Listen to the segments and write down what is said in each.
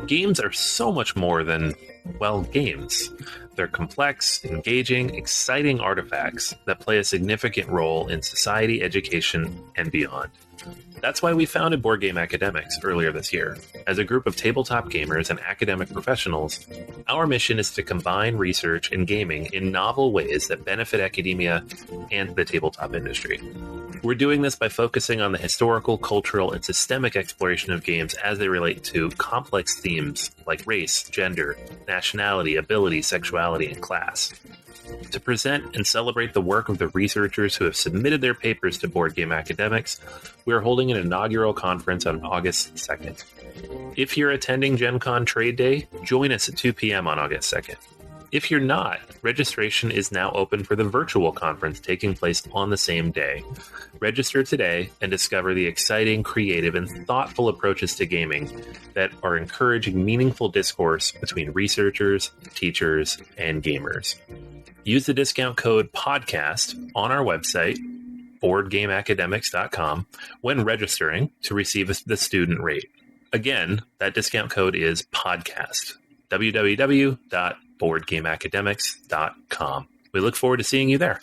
Games are so much more than, well, games. They're complex, engaging, exciting artifacts that play a significant role in society, education, and beyond. That's why we founded Board Game Academics earlier this year. As a group of tabletop gamers and academic professionals, our mission is to combine research and gaming in novel ways that benefit academia and the tabletop industry. We're doing this by focusing on the historical, cultural, and systemic exploration of games as they relate to complex themes like race, gender, nationality, ability, sexuality, and class. To present and celebrate the work of the researchers who have submitted their papers to Board Game Academics, we are holding an inaugural conference on August 2nd. If you're attending Gen Con Trade Day, join us at 2 p.m. on August 2nd. If you're not, registration is now open for the virtual conference taking place on the same day. Register today and discover the exciting, creative, and thoughtful approaches to gaming that are encouraging meaningful discourse between researchers, teachers, and gamers. Use the discount code PODCAST on our website, boardgameacademics.com, when registering to receive the student rate. Again, that discount code is PODCAST, www.boardgameacademics.com. We look forward to seeing you there.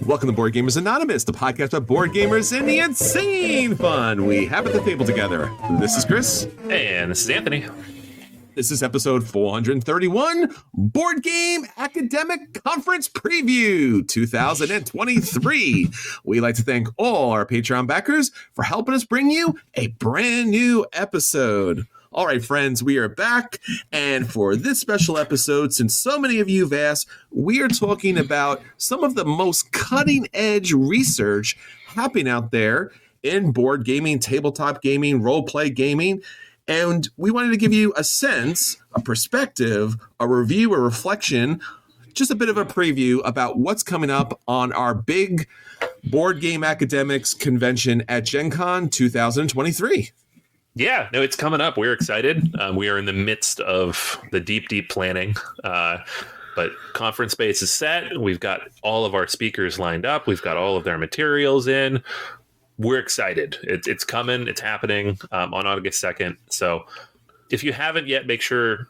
Welcome to Board Gamers Anonymous, the podcast of board gamers and the insane fun we have at the table together. This is Chris. And this is Anthony. This is episode 431, Board Game Academic Conference Preview 2023. We'd like to thank all our Patreon backers for helping us bring you a brand new episode. All right, friends, we are back. And for this special episode, since so many of you have asked, we are talking about some of the most cutting edge research happening out there in board gaming, tabletop gaming, role-play gaming. And we wanted to give you a sense, a perspective, a review, a reflection, just a bit of a preview about what's coming up on our big Board Game Academics convention at Gen Con 2023. Yeah, no, it's coming up. We're excited. We are in the midst of the deep planning. But conference space is set. We've got all of our speakers lined up. We've got all of their materials in. We're excited. It's coming. It's happening on August 2nd. So if you haven't yet, make sure,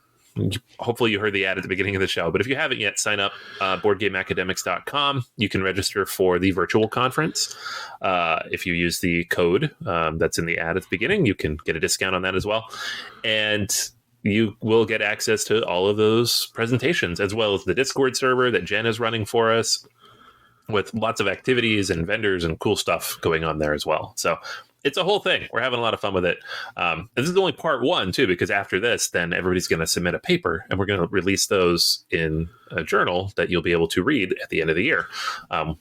hopefully you heard the ad at the beginning of the show, but if you haven't yet, sign up boardgameacademics.com. You can register for the virtual conference. If you use the code that's in the ad at the beginning, you can get a discount on that as well. And you will get access to all of those presentations, as well as the Discord server that Jen is running for us, with lots of activities and vendors and cool stuff going on there as well. So it's a whole thing. We're having a lot of fun with it. This is only part one, too, because after this, then everybody's going to submit a paper, and we're going to release those in a journal that you'll be able to read at the end of the year,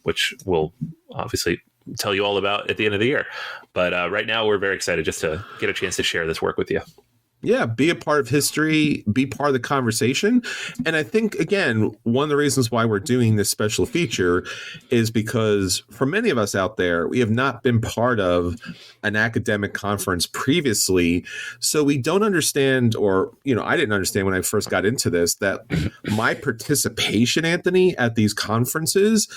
which we'll obviously tell you all about at the end of the year. But right now, we're very excited just to get a chance to share this work with you. Yeah, be a part of history, be part of the conversation. And I think, again, one of the reasons why we're doing this special feature is because for many of us out there, we have not been part of an academic conference previously. So we don't understand, or, I didn't understand when I first got into this, that my participation, Anthony, at these conferences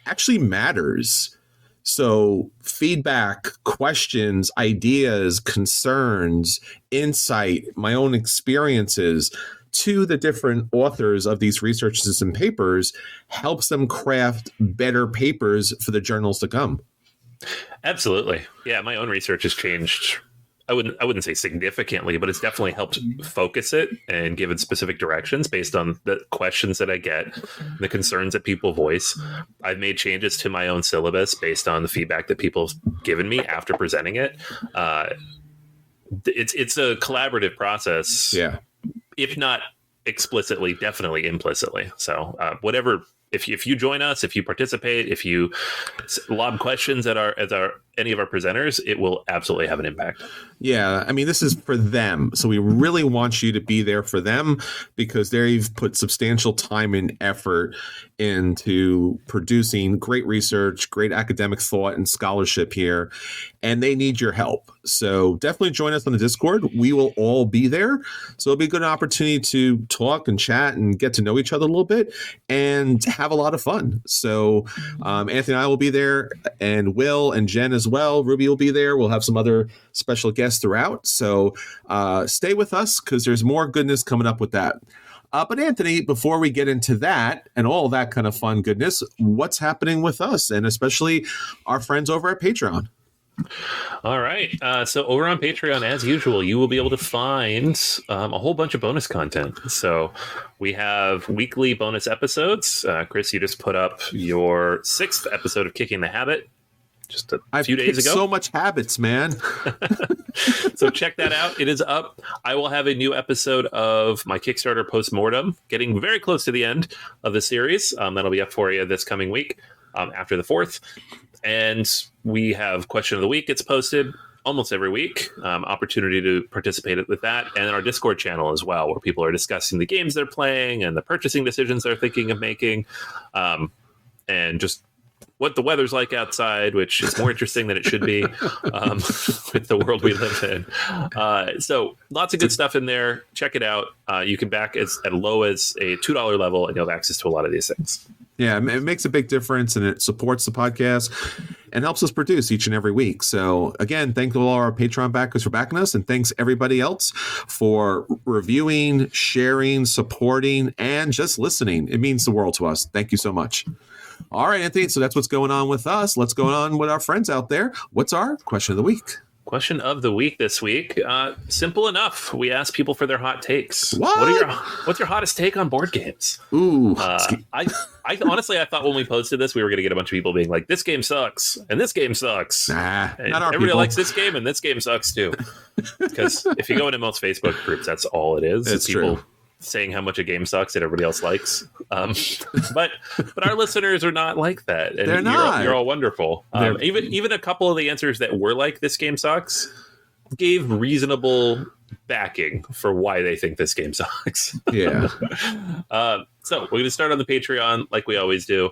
actually matters. So feedback, questions, ideas, concerns, insight, my own experiences to the different authors of these researches and papers helps them craft better papers for the journals to come. Absolutely. Yeah, my own research has changed. I wouldn't say significantly, but it's definitely helped focus it and give it specific directions based on the questions that I get, the concerns that people voice. I've made changes to my own syllabus based on the feedback that people have given me after presenting it. It's a collaborative process. Yeah. If not explicitly, definitely implicitly. So whatever if you join us, if you participate, if you lob questions at any of our presenters, it will absolutely have an impact. Yeah, I mean, this is for them. So we really want you to be there for them because they've put substantial time and effort into producing great research, great academic thought and scholarship here, and they need your help. So definitely join us on the Discord. We will all be there. So it'll be a good opportunity to talk and chat and get to know each other a little bit and have a lot of fun. So Anthony and I will be there, and Will and Jen as well. Ruby will be there. We'll have some other special guests throughout. So stay with us because there's more goodness coming up with that. But Anthony, before we get into that and all that kind of fun goodness, what's happening with us and especially our friends over at Patreon? All right. So over on Patreon, as usual, you will be able to find a whole bunch of bonus content. So we have weekly bonus episodes. Chris, you just put up your 6th episode of Kicking the Habit just a few days ago. So much habits, man. So check that out. It is up. I will have a new episode of my Kickstarter postmortem, getting very close to the end of the series. That'll be up for you this coming week after the 4th. And we have Question of the Week. It's posted almost every week. Opportunity to participate with that. And our Discord channel as well, where people are discussing the games they're playing and the purchasing decisions they're thinking of making. And just what the weather's like outside, which is more interesting than it should be with the world we live in. So lots of good stuff in there. Check it out. You can back as low as a $2 level, and you'll have access to a lot of these things. Yeah, it makes a big difference, and it supports the podcast and helps us produce each and every week. So again, thank all our Patreon backers for backing us, and thanks everybody else for reviewing, sharing, supporting, and just listening. It means the world to us. Thank you so much. All right, Anthony, so that's what's going on with us. Let's go on with our friends out there. What's our question of the week? Question of the week this week. Simple enough. We asked people for their hot takes. What's your hottest take on board games? Ooh. I honestly, I thought when we posted this, we were going to get a bunch of people being like, this game sucks, and this game sucks. Nah, and not our everybody people. likes this game, and this game sucks too. Because if you go into most Facebook groups, that's all it is. It's people true. Saying how much a game sucks that everybody else likes. But our listeners are not like that. And They're not. You're all wonderful. Even a couple of the answers that were like, this game sucks, gave reasonable backing for why they think this game sucks. Yeah. So we're going to start on the Patreon like we always do.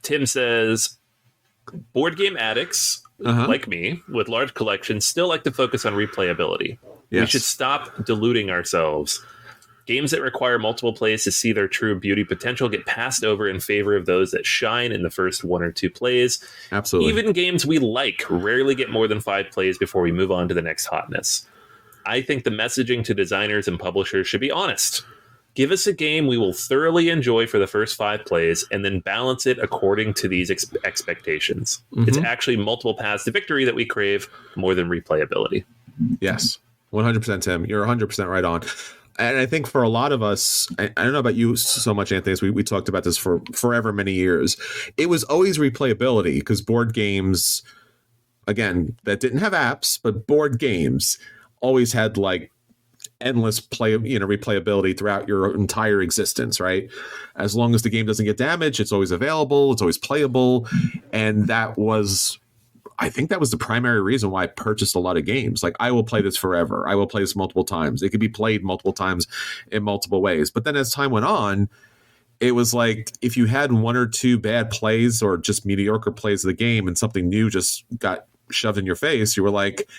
Tim says, board game addicts like me with large collections still like to focus on replayability. Yes. We should stop deluding ourselves. Games that require multiple plays to see their true beauty potential get passed over in favor of those that shine in the first 1 or 2 plays. Absolutely. Even games we like rarely get more than 5 plays before we move on to the next hotness. I think the messaging to designers and publishers should be honest. Give us a game we will thoroughly enjoy for the first 5 plays and then balance it according to these expectations. Mm-hmm. It's actually multiple paths to victory that we crave more than replayability. Yes, 100%, Tim. You're 100% right on. And I think for a lot of us, I don't know about you so much, Anthony, as we talked about this for forever many years. It was always replayability because board games, again, that didn't have apps, but board games always had like endless replayability throughout your entire existence, right? As long as the game doesn't get damaged, it's always available, it's always playable. And I think that was the primary reason why I purchased a lot of games. Like, I will play this forever. I will play this multiple times. It could be played multiple times in multiple ways. But then as time went on, it was like if you had 1 or 2 bad plays or just mediocre plays of the game and something new just got shoved in your face, you were like,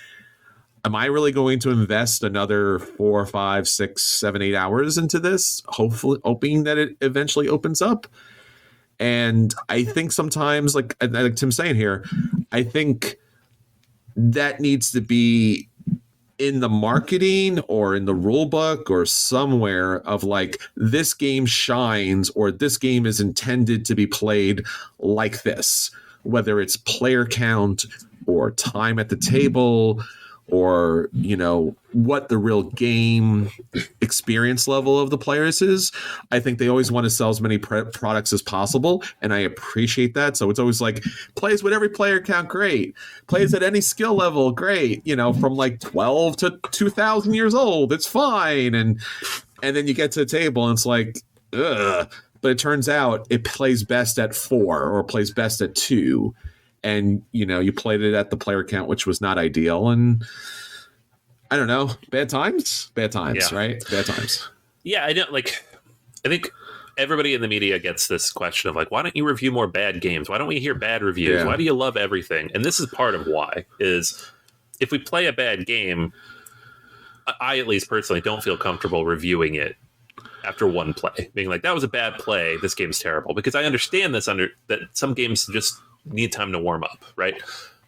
am I really going to invest another 4, 5, 6, 7, 8 hours into this, hoping that it eventually opens up? And I think sometimes, like Tim's saying here, I think that needs to be in the marketing or in the rule book or somewhere of like, this game shines or this game is intended to be played like this, whether it's player count or time at the table or, what the real game experience level of the players is. I think they always want to sell as many products as possible, and I appreciate that. So it's always like, plays with every player count, great. Plays at any skill level, great. From like 12 to 2,000 years old, it's fine. And then you get to the table, and it's like, ugh. but it turns out it plays best at 4 or plays best at 2. And, you played it at the player count, which was not ideal. And I don't know, bad times, Yeah. right? Bad times. Yeah, I know. I think everybody in the media gets this question of why don't you review more bad games? Why don't we hear bad reviews? Yeah. Why do you love everything? And this is part of why is if we play a bad game, I at least personally don't feel comfortable reviewing it after one play, being like, that was a bad play. This game's terrible, because I understand that some games just need time to warm up. Right.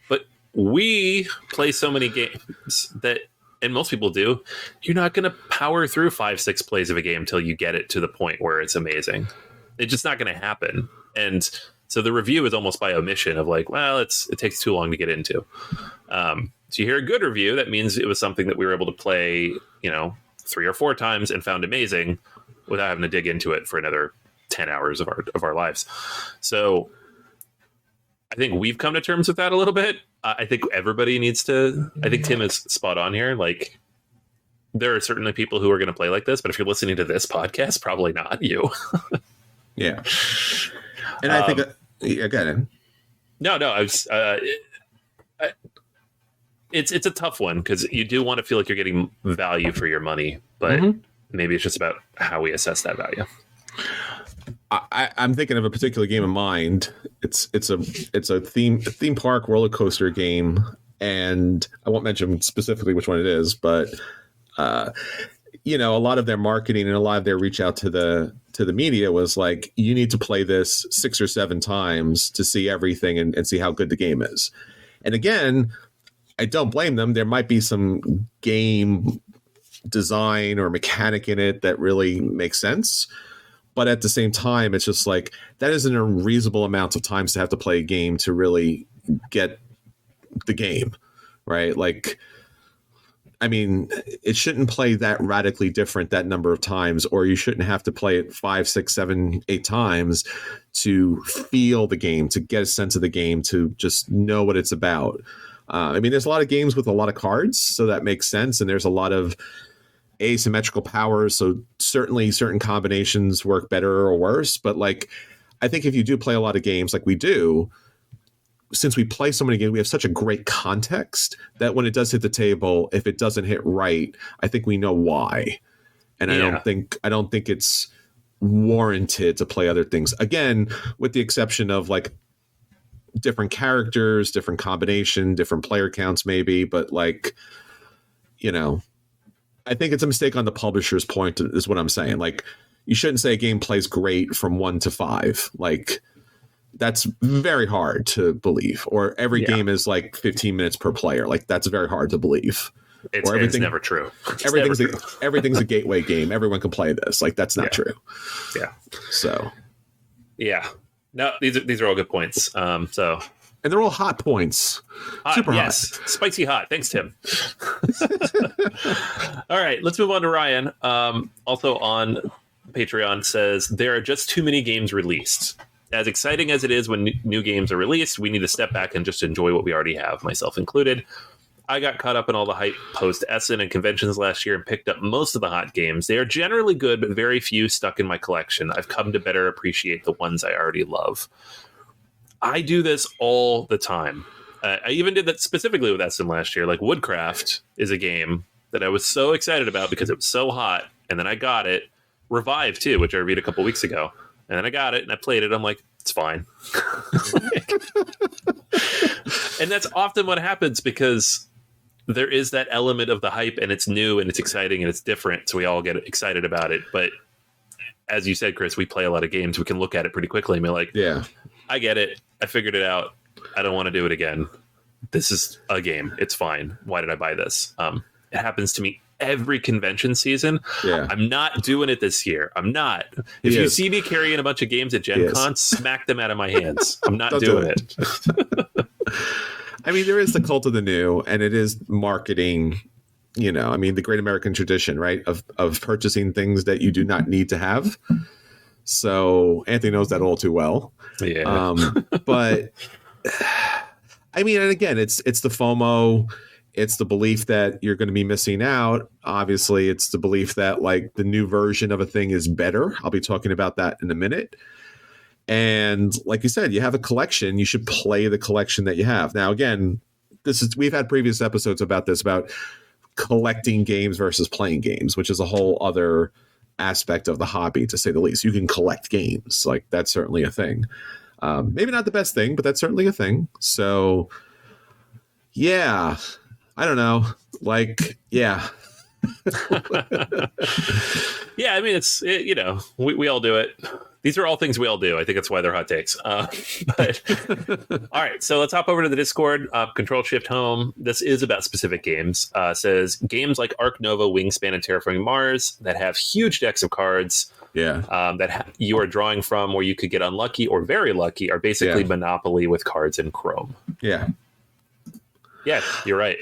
But we play so many games that, and most people do, you're not going to power through 5-6 plays of a game until you get it to the point where it's amazing. It's just not going to happen. And so the review is almost by omission of it takes too long to get into. So you hear a good review, that means it was something that we were able to play, 3 or 4 times and found amazing without having to dig into it for another 10 hours of our lives. So I think we've come to terms with that a little bit. I think everybody needs to. I think Tim is spot on here. There are certainly people who are going to play like this, but if you're listening to this podcast, probably not you. Yeah. And I think, again, no, I was. It's a tough one because you do want to feel like you're getting value for your money, but maybe it's just about how we assess that value. I'm thinking of a particular game in mind. It's a theme park roller coaster game, and I won't mention specifically which one it is, but a lot of their marketing and a lot of their reach out to the media was you need to play this 6 or 7 times to see everything and see how good the game is. And again, I don't blame them. There might be some game design or mechanic in it that really makes sense. But at the same time, it's just that isn't a reasonable amount of times to have to play a game to really get the game, right? It shouldn't play that radically different that number of times, or you shouldn't have to play it 5, 6, 7, 8 times to feel the game, to get a sense of the game, to just know what it's about. There's a lot of games with a lot of cards, so that makes sense. And there's a lot of asymmetrical powers, so certainly certain combinations work better or worse. But I think if you do play a lot of games like we do, since we play so many games, we have such a great context that when it does hit the table, if it doesn't hit right, I think we know why. And I don't think it's warranted to play other things, again, with the exception of different characters, different combination, different player counts maybe, but I think it's a mistake on the publisher's point, is what I'm saying. You shouldn't say a game plays great from 1 to 5. That's very hard to believe. Or every game is 15 minutes per player. That's very hard to believe. It's never true. Everything's a gateway game. Everyone can play this. That's not true. Yeah. So. Yeah. No, these are all good points. And they're all hot points. Super hot. Spicy hot. Thanks, Tim. All right, let's move on to Ryan. Also on Patreon says, there are just too many games released. As exciting as it is when new games are released, we need to step back and just enjoy what we already have, myself included. I got caught up in all the hype post-Essen and conventions last year and picked up most of the hot games. They are generally good, but very few stuck in my collection. I've come to better appreciate the ones I already love. I do this all the time. I even did that specifically with Essen last year. Woodcraft is a game that I was so excited about because it was so hot, and then I got it. Revive, too, which I reviewed a couple weeks ago. And then I got it, and I played it. I'm like, it's fine. And that's often what happens because there is that element of the hype, and it's new, and it's exciting, and it's different, so we all get excited about it. But as you said, Chris, we play a lot of games. We can look at it pretty quickly and be like, yeah, I get it. I figured it out. I don't want to do it again. This is a game. It's fine. Why did I buy this? It happens to me every convention season. Yeah. I'm not doing it this year. I'm not. If you see me carrying a bunch of games at Gen Con, smack them out of my hands. I'm not doing it. There is the cult of the new, and it is marketing, the great American tradition, right? Of purchasing things that you do not need to have. So Anthony knows that all too well. Yeah. But and again, it's the FOMO. it's the belief that you're going to be missing out. Obviously, it's the belief that like the new version of a thing is better. I'll be talking about that in a minute. And like you said, you have a collection. You should play the collection that you have. Now, again, we've had previous episodes about this, about collecting games versus playing games, which is a whole other aspect of the hobby, to say the least. You can collect games. Like, that's certainly a thing. Maybe not the best thing, but that's certainly a thing. So, yeah, I don't know. Like, yeah. Yeah, I mean, we all do it. These are all things we all do. I think that's why they're hot takes. But all right, so let's hop over to the Discord. Control Shift Home. This is about specific games. Says games like Ark Nova, Wingspan, and Terraforming Mars that have huge decks of cards. Yeah. That you are drawing from, where you could get unlucky or very lucky, are basically Monopoly with cards in Chrome. Yeah. Yeah, you're right.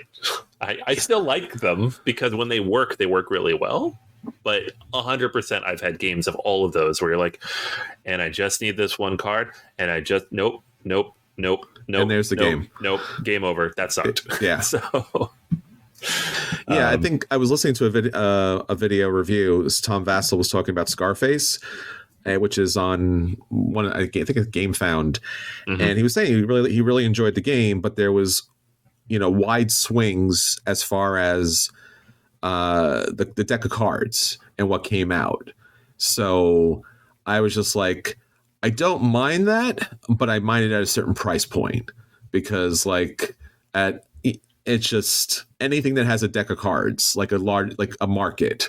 I still like them because when they work really well. But 100% I've had games of all of those where you're like, and I just need this one card, and I just nope. And there's the game. Nope, game over. That sucked. Yeah. So yeah, I think I was listening to a video review. Tom Vassell was talking about Scarface, which is on I think it's GameFound, and he was saying he really enjoyed the game, but there was wide swings as far as the deck of cards and what came out. So I was just like, I don't mind that, but I mind it at a certain price point, because like it's just anything that has a deck of cards, like a market,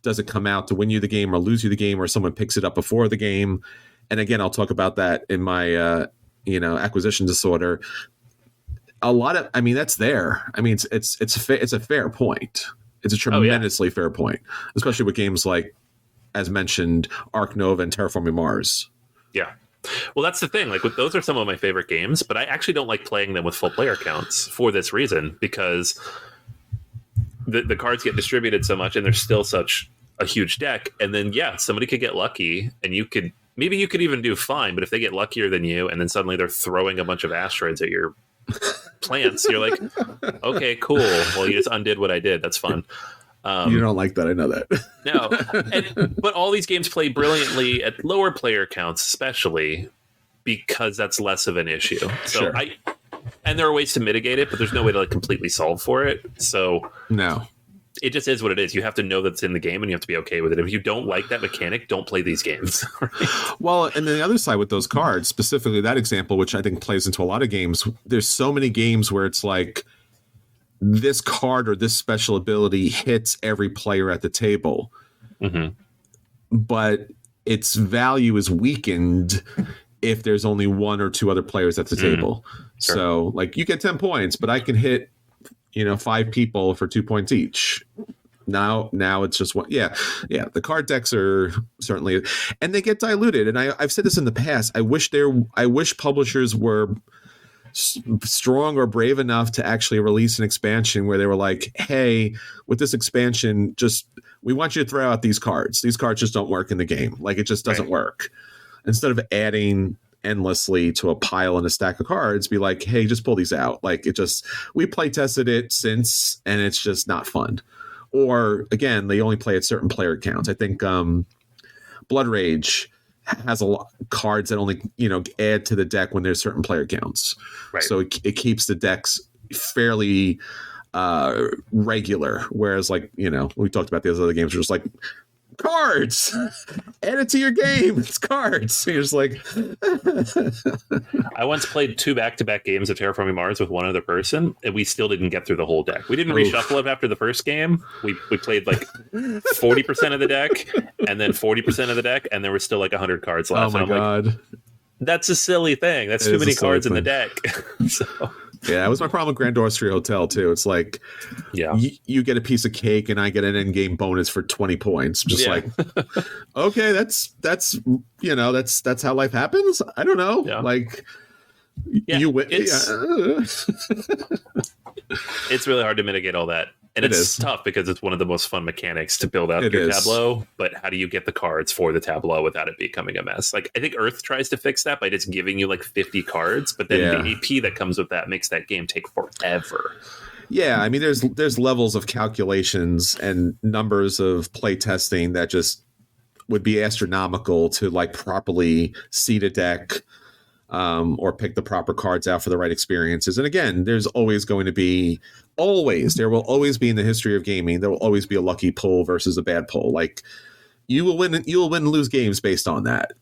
doesn't come out to win you the game or lose you the game, or someone picks it up before the game. And again, I'll talk about that in my acquisition disorder. That's there. I mean, it's a fair point. It's a tremendously fair point, especially with games like, as mentioned, Ark Nova and Terraforming Mars. Yeah. Well, that's the thing. Like, those are some of my favorite games, but I actually don't like playing them with full player counts for this reason, because the cards get distributed so much, and there's still such a huge deck. And then, somebody could get lucky, and you could even do fine. But if they get luckier than you, and then suddenly they're throwing a bunch of asteroids at your plants, you're like, okay, cool. Well, you just undid what I did. That's fun. You don't like that. I know that. No. But all these games play brilliantly at lower player counts, especially because that's less of an issue. So sure. And there are ways to mitigate it, but there's no way to like completely solve for it. So no, it just is what it is. You have to know that's in the game, and you have to be okay with it. If you don't like that mechanic, don't play these games. Right? Well, and then the other side with those cards, specifically that example, which I think plays into a lot of games, there's so many games where it's like, this card or this special ability hits every player at the table, but its value is weakened if there's only one or two other players at the table. Sure. So like, you get 10 points, but I can hit 5 people for 2 points each. Now it's just one. Yeah. The card decks are certainly, and they get diluted. And I've said this in the past. I wish publishers were strong or brave enough to actually release an expansion where they were like, hey, with this expansion, we want you to throw out these cards. These cards just don't work in the game. Like, it just doesn't work. Instead of adding endlessly to a pile and a stack of cards, be like, hey, just pull these out. Like, we play tested it since, and it's just not fun. Or again, they only play at certain player counts. I think Blood Rage has a lot of cards that only add to the deck when there's certain player counts. Right. So it keeps the decks fairly regular. Whereas like we talked about those other games, are just like, cards, add it to your game. It's cards. So you're just like. I once played 2 back-to-back games of Terraforming Mars with one other person, and we still didn't get through the whole deck. We didn't reshuffle it after the first game. We played like 40% of the deck, and then 40% of the deck, and there were still like 100 cards left. Oh my god, like, that's a silly thing. That's too many cards in the deck. So. Yeah, that was my problem with Grand Austria Hotel too. It's like, you get a piece of cake and I get an end game bonus for 20 points. Just like, okay, that's how life happens. I don't know. Yeah. Like, you win. It's really hard to mitigate all that. And it's tough because it's one of the most fun mechanics to build out your tableau. But how do you get the cards for the tableau without it becoming a mess? Like, I think Earth tries to fix that by just giving you like 50 cards, but then the AP that comes with that makes that game take forever. Yeah, I mean, there's levels of calculations and numbers of play testing that just would be astronomical to like properly seed a deck, or pick the proper cards out for the right experiences. And again, there will always be in the history of gaming, there will always be a lucky pull versus a bad pull. Like you will win and lose games based on that.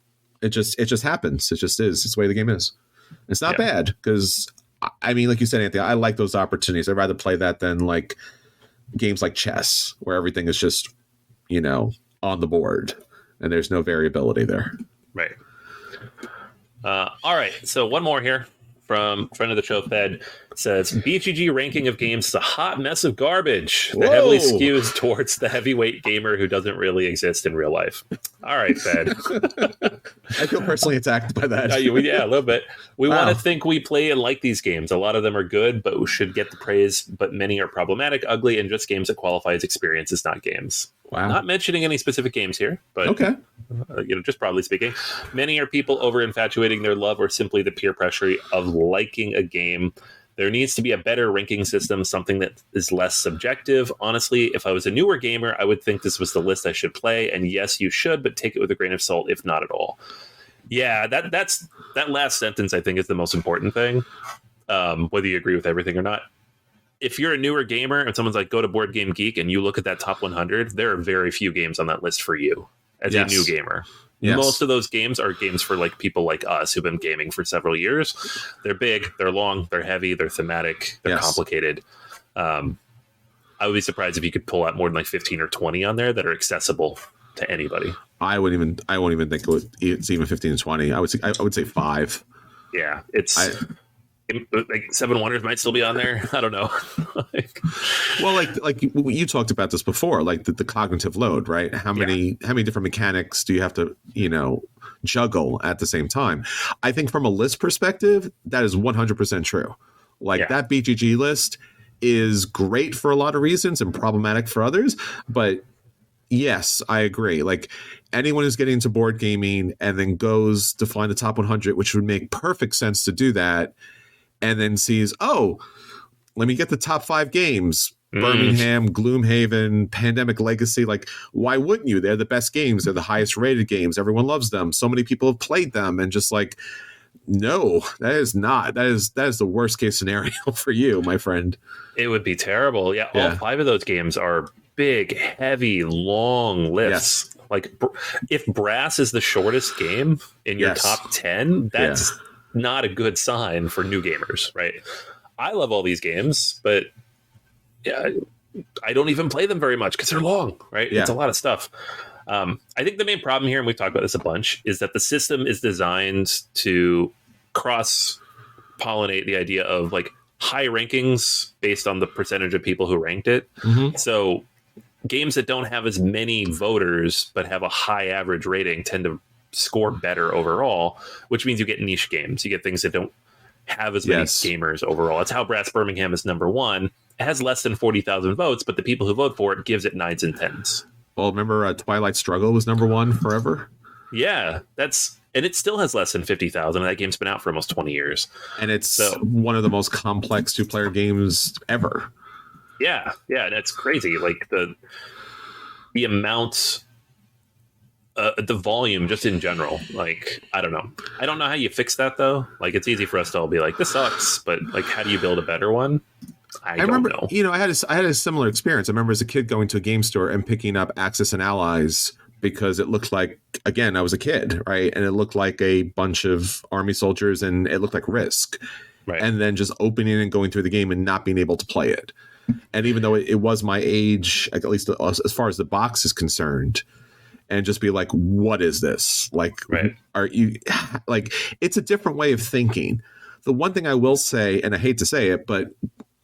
It just happens. It just is. It's the way the game is. It's not bad because, I mean, like you said, Anthony, I like those opportunities. I'd rather play that than like games like chess where everything is just, on the board and there's no variability there. Right. All right. So one more here from friend of the show, Fed, says BGG ranking of games is a hot mess of garbage that heavily skews towards the heavyweight gamer who doesn't really exist in real life. All right, Fed. I feel personally attacked by that. Yeah, a little bit. We want to think we play and like these games. A lot of them are good, but should get the praise. But many are problematic, ugly, and just games that qualify as experiences, not games. Wow. Not mentioning any specific games here, but okay. Just broadly speaking, many are people over infatuating their love or simply the peer pressure of liking a game. There needs to be a better ranking system, something that is less subjective. Honestly, if I was a newer gamer, I would think this was the list I should play. And yes, you should, but take it with a grain of salt, if not at all. Yeah, that last sentence, I think, is the most important thing, whether you agree with everything or not. If you're a newer gamer and someone's like, go to Board Game Geek, and you look at that top 100, there are very few games on that list for you as a new gamer. Yes. Most of those games are games for like people like us who've been gaming for several years. They're big, they're long, they're heavy, they're thematic, they're complicated. I would be surprised if you could pull out more than like 15 or 20 on there that are accessible to anybody. I won't even think it's even 15 to 20. I would say 5. Yeah, like Seven Wonders might still be on there. I don't know. like you talked about this before, like the cognitive load, right? How many different mechanics do you have to, juggle at the same time? I think from a list perspective, that is 100% true. That BGG list is great for a lot of reasons and problematic for others. But yes, I agree. Like anyone who's getting into board gaming and then goes to find the top 100, which would make perfect sense to do that, and then sees, let me get the top 5 games. Birmingham, Gloomhaven, Pandemic Legacy. Like, why wouldn't you? They're the best games. They're the highest rated games. Everyone loves them. So many people have played them. And just like, no, that is not. That is the worst case scenario for you, my friend. It would be terrible. Yeah, all 5 of those games are big, heavy, long lists. Yes. Like, if Brass is the shortest game in your top 10, that's not a good sign for new gamers, right? I love all these games, but I don't even play them very much because they're long, right? It's a lot of stuff. I think the main problem here, and we've talked about this a bunch, is that the system is designed to cross-pollinate the idea of like high rankings based on the percentage of people who ranked it. Mm-hmm. So games that don't have as many voters but have a high average rating tend to score better overall, which means you get niche games. You get things that don't have as many gamers overall. That's how Brass Birmingham is number 1. It has less than 40,000 votes, but the people who vote for it gives it 9s and 10s. Well, remember Twilight Struggle was number 1 forever? Yeah, and it still has less than 50,000. That game's been out for almost 20 years. And it's one of the most complex 2-player games ever. Yeah, that's crazy. Like the amount, the volume just in general. Like, I don't know. I don't know how you fix that though. Like, it's easy for us to all be like, this sucks, but like, how do you build a better one? I don't know. I had a similar experience. I remember as a kid going to a game store and picking up Axis and Allies because it looked like, again, I was a kid, right? And it looked like a bunch of army soldiers and it looked like Risk. Right. And then just opening and going through the game and not being able to play it. And even though it was my age, at least as far as the box is concerned, and just be like, what is this? Like, are you like, it's a different way of thinking. The one thing I will say, and I hate to say it, but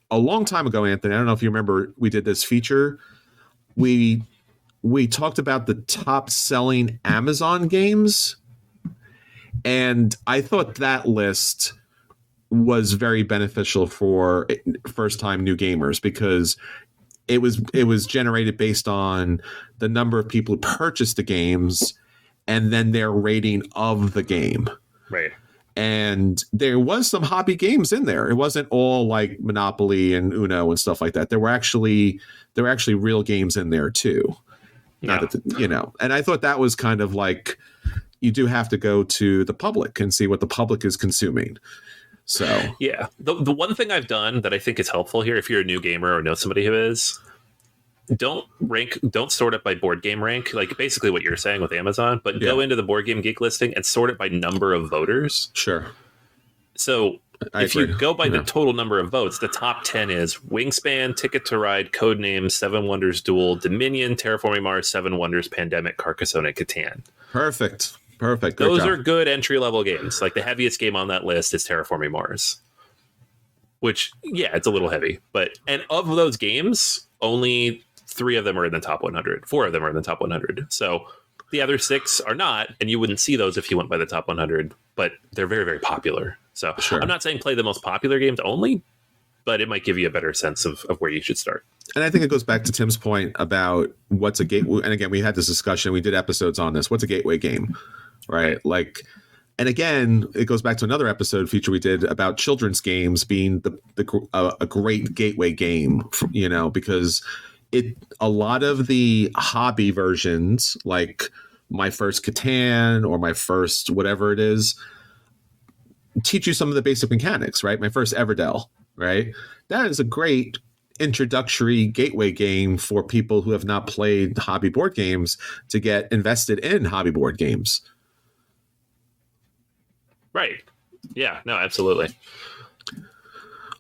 a long time ago, Anthony, I don't know if you remember, we did this feature. We talked about the top selling Amazon games. And I thought that list was very beneficial for first time new gamers because it was generated based on the number of people who purchased the games and then their rating of the game. Right. And there was some hobby games in there. It wasn't all like Monopoly and Uno and stuff like that. There were actually real games in there too. Yeah. Not that and I thought that was kind of like, you do have to go to the public and see what the public is consuming. So yeah, the one thing I've done that I think is helpful here, if you're a new gamer or know somebody who is, don't sort it by board game rank, like basically what you're saying with Amazon, but go into the Board Game Geek listing and sort it by number of voters. Sure. So if you go by the total number of votes, the top 10 is Wingspan, Ticket to Ride, Codenames, Seven Wonders Duel, Dominion, Terraforming Mars, Seven Wonders, Pandemic, Carcassonne, and Catan. Perfect. Those are good entry-level games. Like the heaviest game on that list is Terraforming Mars, which, yeah, it's a little heavy. And of those games, only 3 of them are in the top 100. 4 of them are in the top 100. So the other 6 are not, and you wouldn't see those if you went by the top 100, but they're very, very popular. So I'm not saying play the most popular games only, but it might give you a better sense of where you should start. And I think it goes back to Tim's point about what's a gateway. And again, we had this discussion. We did episodes on this. What's a gateway game, right? Like, and again, it goes back to another episode feature we did about children's games being a great gateway game, because a lot of the hobby versions, like My First Catan or My First whatever it is, teach you some of the basic mechanics, right? My First Everdell, right? That is a great introductory gateway game for people who have not played hobby board games to get invested in hobby board games. Right. Yeah, no, absolutely.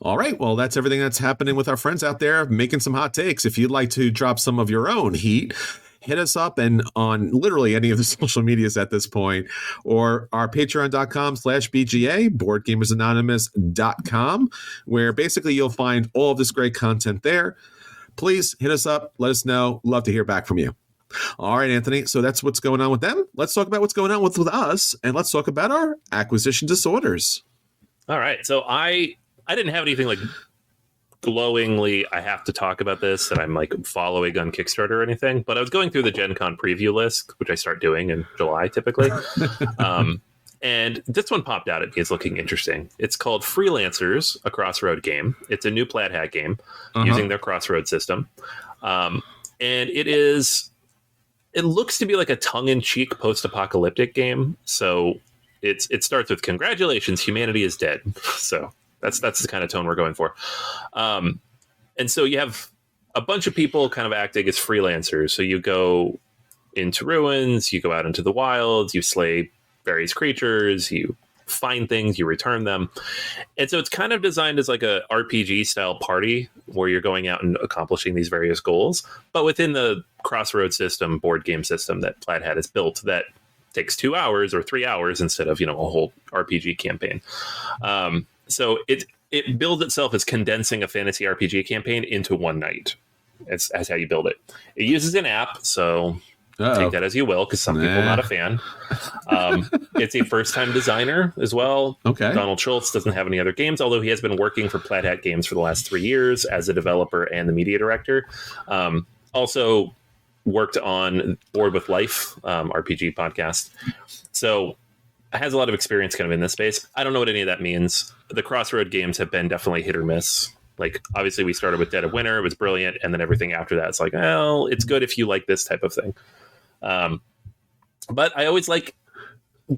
All right. Well, that's everything that's happening with our friends out there making some hot takes. If you'd like to drop some of your own heat, hit us up and on literally any of the social medias at this point, or our patreon.com/BGA, boardgamersanonymous.com, where basically you'll find all of this great content there. Please hit us up. Let us know. Love to hear back from you. All right, Anthony. So that's what's going on with them. Let's talk about what's going on with us, and let's talk about our acquisition disorders. All right. So I didn't have anything like glowingly, I have to talk about this, that I'm like following on Kickstarter or anything, but I was going through the Gen Con preview list, which I start doing in July typically. And this one popped out at me as looking interesting. It's called Freelancers, a Crossroad game. It's a new Plaid Hat game using their Crossroads system. And it looks to be like a tongue-in-cheek post-apocalyptic game. So it starts with, congratulations, humanity is dead. So that's the kind of tone we're going for. And so you have a bunch of people kind of acting as freelancers. So you go into ruins, you go out into the wilds, you slay various creatures, you find things, you return them. And so it's kind of designed as like a RPG style party where you're going out and accomplishing these various goals, but within the Crossroads system, board game system that Plaid Hat has built that takes 2 hours or 3 hours instead of, a whole RPG campaign. So it builds itself as condensing a fantasy RPG campaign into one night. That's how you build it. It uses an app, so take that as you will, because some people are not a fan. It's a first-time designer as well. Okay. Donald Schultz doesn't have any other games, although he has been working for Plaid Hat Games for the last 3 years as a developer and the media director. Also worked on Board with Life, RPG podcast. So has a lot of experience kind of in this space. I don't know what any of that means. The Crossroad games have been definitely hit or miss. Like, obviously, we started with Dead of Winter. It was brilliant. And then everything after that, it's like, well, it's good if you like this type of thing. But I always like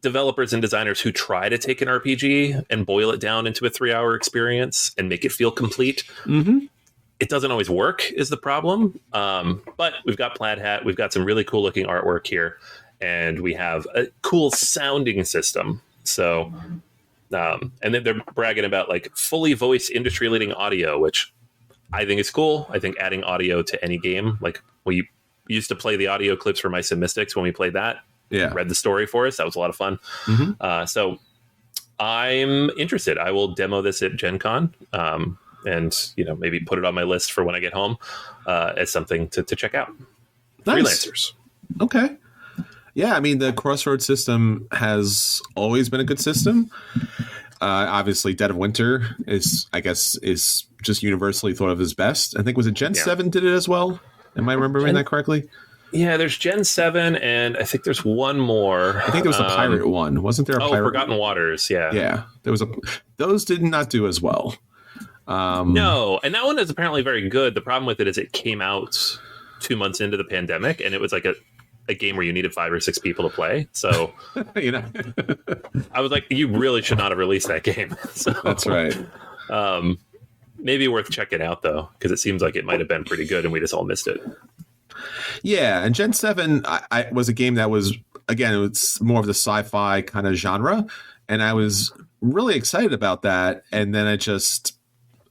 developers and designers who try to take an RPG and boil it down into a 3-hour experience and make it feel complete. Mm-hmm. It doesn't always work is the problem. But we've got Plaid Hat. We've got some really cool looking artwork here. And we have a cool sounding system. So, and then they're bragging about like fully voiced industry leading audio, which I think is cool. I think adding audio to any game, like we used to play the audio clips for Mice and Mystics when we played that. Yeah. Read the story for us. That was a lot of fun. Mm-hmm. So I'm interested. I will demo this at Gen Con. And, maybe put it on my list for when I get home as something to check out. Nice. Freelancers. Okay. Yeah, I mean, the Crossroads system has always been a good system. Obviously, Dead of Winter is just universally thought of as best. I think, was it Gen 7 did it as well? Am I remembering that correctly? Yeah, there's Gen 7, and I think there's one more. I think there was a pirate one. Wasn't there a pirate? Forgotten Waters, yeah. Yeah, there was a. Those did not do as well. No, and that one is apparently very good. The problem with it is it came out 2 months into the pandemic, and it was like a game where you needed 5 or 6 people to play. So, you know, I was like, you really should not have released that game. So, that's right. Maybe worth checking out, though, because it seems like it might have been pretty good, and we just all missed it. Yeah, and Gen 7 I was a game that was, again, it was more of the sci-fi kind of genre, and I was really excited about that, and then I just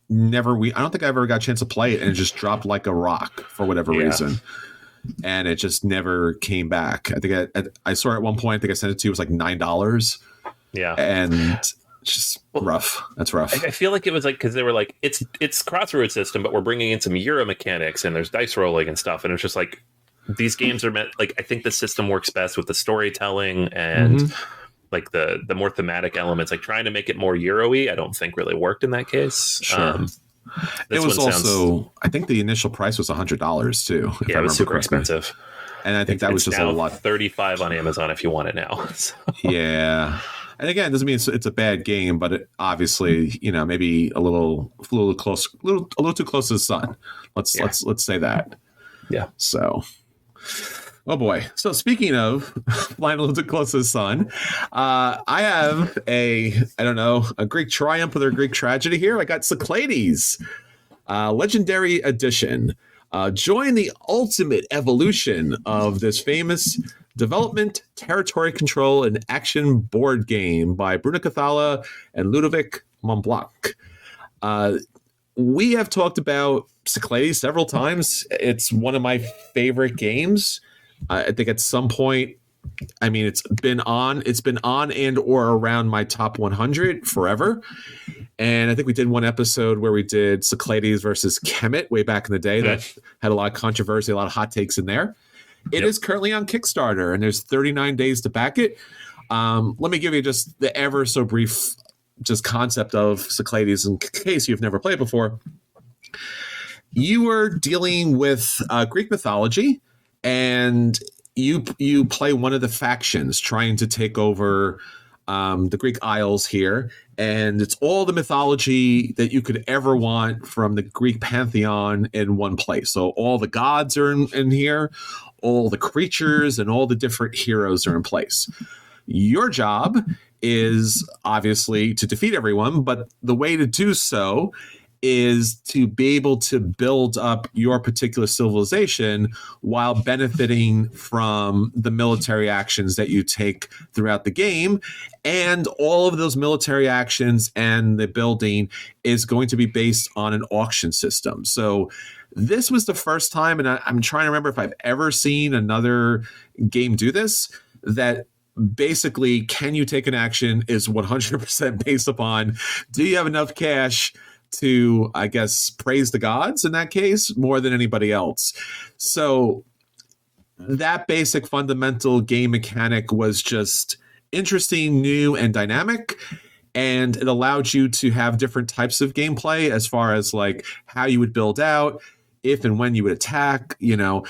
I don't think I ever got a chance to play it, and it just dropped like a rock for whatever reason. And it just never came back. I think I saw it at one point. I think I sent it to you. It was like $9. Yeah. And just rough. That's rough. I feel like it was like, because they were like, it's Crossroads system, but we're bringing in some Euro mechanics and there's dice rolling and stuff. And it's just like, these games are meant, like, I think the system works best with the storytelling and like the more thematic elements. Like trying to make it more Euro-y, I don't think really worked in that case. Sure. It was also, I think the initial price was $100 too. Yeah, it was super expensive. And I think that was just a lot. $35 on Amazon if you want it now. So. Yeah. And again, it doesn't mean it's a bad game, but it obviously, you know, maybe a little too close to the sun. Let's say that. Yeah. So, oh boy. So speaking of flying a little too close to the sun, I have a Greek triumph or a Greek tragedy here. I got Cyclades, Legendary Edition. Join the ultimate evolution of this famous development, territory control, and action board game by Bruno Cathala and Ludovic Montblanc. We have talked about Cyclades several times. It's one of my favorite games. I think at some point, I mean, it's been on and or around my top 100 forever. And I think we did one episode where we did Cyclades versus Kemet way back in the day. That had a lot of controversy, a lot of hot takes in there. It is currently on Kickstarter, and there's 39 days to back it. Let me give you just the ever so brief just concept of Cyclades in case you've never played before. You are dealing with Greek mythology, and you play one of the factions trying to take over the Greek Isles here. And it's all the mythology that you could ever want from the Greek pantheon in one place. So all the gods are in here, all the creatures and all the different heroes are in place. Your job is obviously to defeat everyone, but the way to do so is to be able to build up your particular civilization while benefiting from the military actions that you take throughout the game. And all of those military actions and the building is going to be based on an auction system. So this was the first time, and I'm trying to remember if I've ever seen another game do this, that basically can you take an action is 100% based upon do you have enough cash to, I guess, praise the gods in that case more than anybody else. So that basic fundamental game mechanic was just interesting, new, and dynamic. And it allowed you to have different types of gameplay as far as like how you would build out, if and when you would attack, you know,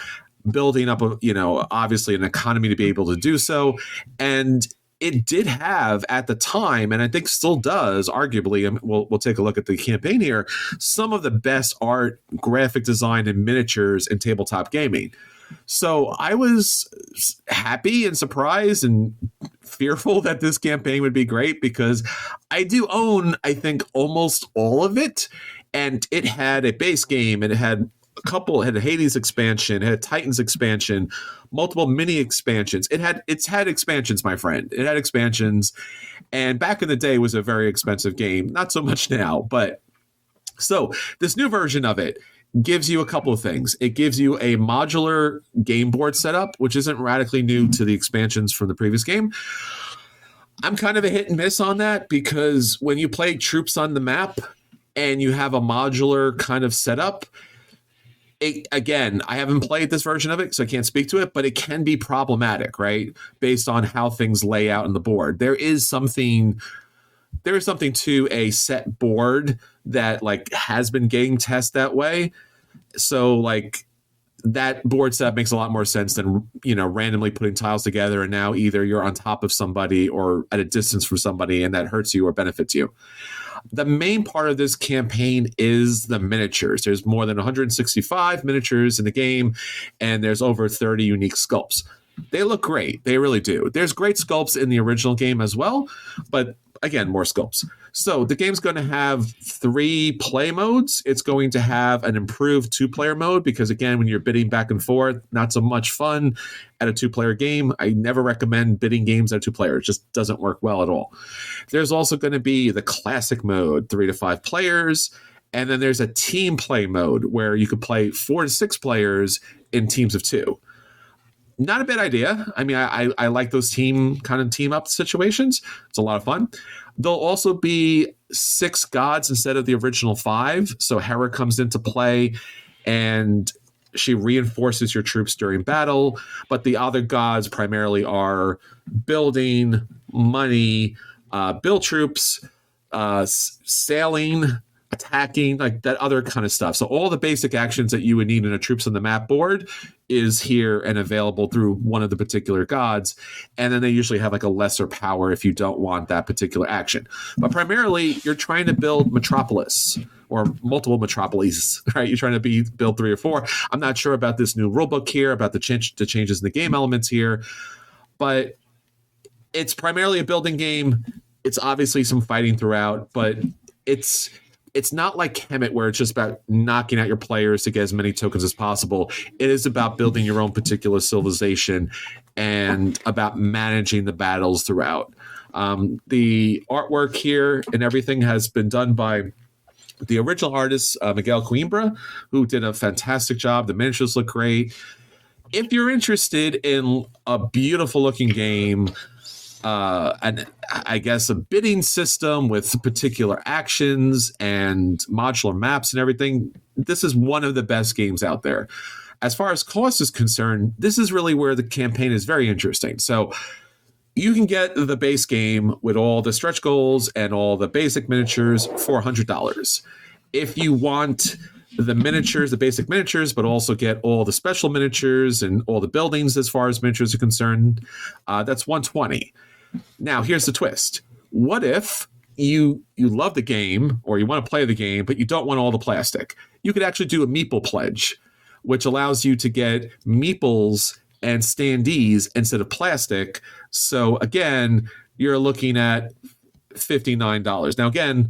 building up, obviously an economy to be able to do so. And it did have at the time, and I think still does, arguably, and we'll take a look at the campaign here, some of the best art, graphic design, and miniatures in tabletop gaming. So I was happy and surprised and fearful that this campaign would be great because I do own, I think, almost all of it. And it had a base game, and it had it had a Hades expansion, it had a Titans expansion, multiple mini expansions. It's had expansions, my friend. It had expansions, and back in the day it was a very expensive game. Not so much now, but so this new version of it gives you a couple of things. It gives you a modular game board setup, which isn't radically new to the expansions from the previous game. I'm kind of a hit and miss on that because when you play troops on the map and you have a modular kind of setup, again, I haven't played this version of it, so I can't speak to it, but it can be problematic, right? Based on how things lay out on the board. There is something to a set board that like has been game tested that way. So like that board setup makes a lot more sense than, randomly putting tiles together and now either you're on top of somebody or at a distance from somebody and that hurts you or benefits you. The main part of this campaign is the miniatures. There's more than 165 miniatures in the game, and there's over 30 unique sculpts. They look great. They really do. There's great sculpts in the original game as well, but again, more sculpts. So the game's going to have 3 play modes. It's going to have an improved 2-player mode because, again, when you're bidding back and forth, not so much fun at a 2-player game. I never recommend bidding games at 2-player. It just doesn't work well at all. There's also going to be the classic mode, 3 to 5 players. And then there's a team play mode where you could play 4 to 6 players in teams of 2. Not a bad idea. I mean, I like those team up situations. It's a lot of fun. There'll also be 6 gods instead of the original 5. So Hera comes into play and she reinforces your troops during battle. But the other gods primarily are building, money, build troops, sailing, attacking, like that other kind of stuff. So all the basic actions that you would need in a troops on the map board is here and available through one of the particular gods. And then they usually have like a lesser power if you don't want that particular action. But primarily you're trying to build Metropolis or multiple metropolises, right? You're trying to build 3 or 4. I'm not sure about this new rulebook here, about the changes in the game elements here, but it's primarily a building game. It's obviously some fighting throughout, but it's not like Kemet where it's just about knocking out your players to get as many tokens as possible. It is about building your own particular civilization and about managing the battles throughout. The artwork here and everything has been done by the original artist, Miguel Coimbra, who did a fantastic job. The miniatures look great. If you're interested in a beautiful looking game, and I guess a bidding system with particular actions and modular maps and everything, this is one of the best games out there. As far as cost is concerned, this is really where the campaign is very interesting. So you can get the base game with all the stretch goals and all the basic miniatures for $100. If you want the miniatures, the basic miniatures, but also get all the special miniatures and all the buildings as far as miniatures are concerned, that's $120. Now, here's the twist. What if you love the game or you want to play the game, but you don't want all the plastic? You could actually do a meeple pledge, which allows you to get meeples and standees instead of plastic. So, again, you're looking at $59. Now, again,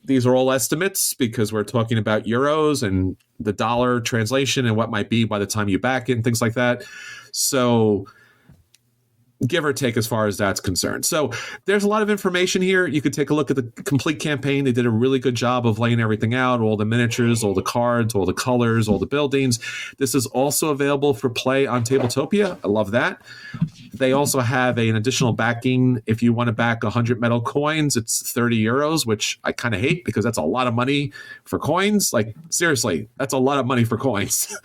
these are all estimates because we're talking about euros and the dollar translation and what might be by the time you back it and things like that. So give or take as far as that's concerned. So there's a lot of information here. You could take a look at the complete campaign. They did a really good job of laying everything out, all the miniatures, all the cards, all the colors, all the buildings. This is also available for play on Tabletopia. I love that. They also have an additional backing. If you want to back 100 metal coins, it's 30 euros, which I kind of hate because that's a lot of money for coins. Like, seriously, that's a lot of money for coins.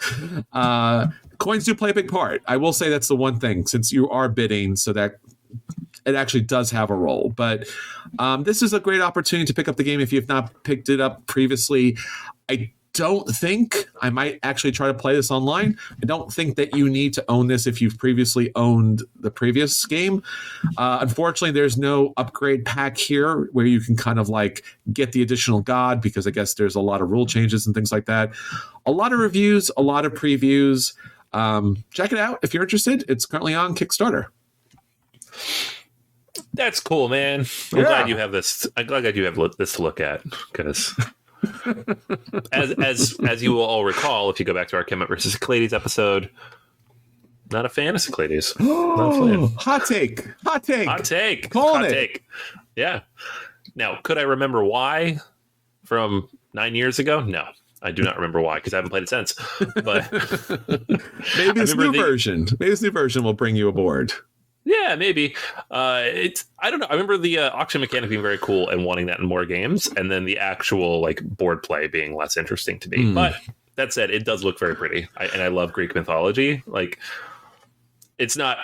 Coins do play a big part. I will say that's the one thing, since you are bidding, so that it actually does have a role. But this is a great opportunity to pick up the game if you've not picked it up previously. I don't think I might actually try to play this online. I don't think that you need to own this if you've previously owned the previous game. Unfortunately, there's no upgrade pack here where you can kind of like get the additional god, because I guess there's a lot of rule changes and things like that. A lot of reviews, a lot of previews. Check it out if you're interested. It's currently on Kickstarter. That's cool, man. I'm glad you have this. I'm glad you have this to look at, because as you will all recall, if you go back to our Kemet versus Cyclades episode, not a fan of Cyclades. Not a fan. Hot take. Hot take. Yeah. Now, could I remember why from 9 years ago? No. I do not remember why, because I haven't played it since. But maybe this new version will bring you aboard. Yeah, maybe. I don't know. I remember the auction mechanic being very cool and wanting that in more games, and then the actual like board play being less interesting to me. But that said, it does look very pretty, and I love Greek mythology. Like, it's not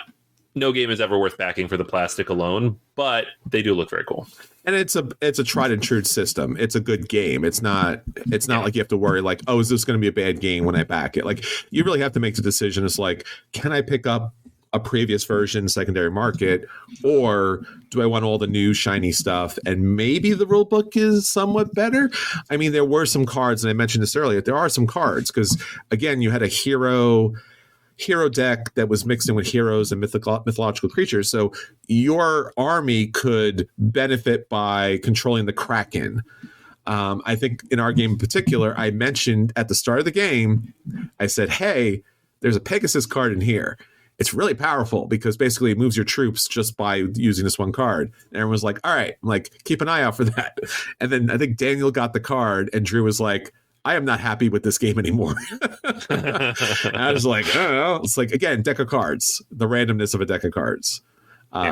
no game is ever worth backing for the plastic alone, but they do look very cool. And it's a tried and true system. It's a good game. It's not like you have to worry like, oh, is this going to be a bad game when I back it? Like, you really have to make the decision. It's like, can I pick up a previous version secondary market, or do I want all the new shiny stuff? And maybe the rule book is somewhat better. I mean, there were some cards, and I mentioned this earlier. There are some cards because, again, you had a hero deck that was mixed in with heroes and mythological creatures. So your army could benefit by controlling the Kraken. I think in our game in particular, I mentioned at the start of the game, I said, hey, there's a Pegasus card in here. It's really powerful because basically it moves your troops just by using this one card. And everyone was like, all right, like, keep an eye out for that. And then I think Daniel got the card and Drew was like, I am not happy with this game anymore. I was like, I don't know. It's like, again, deck of cards, the randomness of a deck of cards.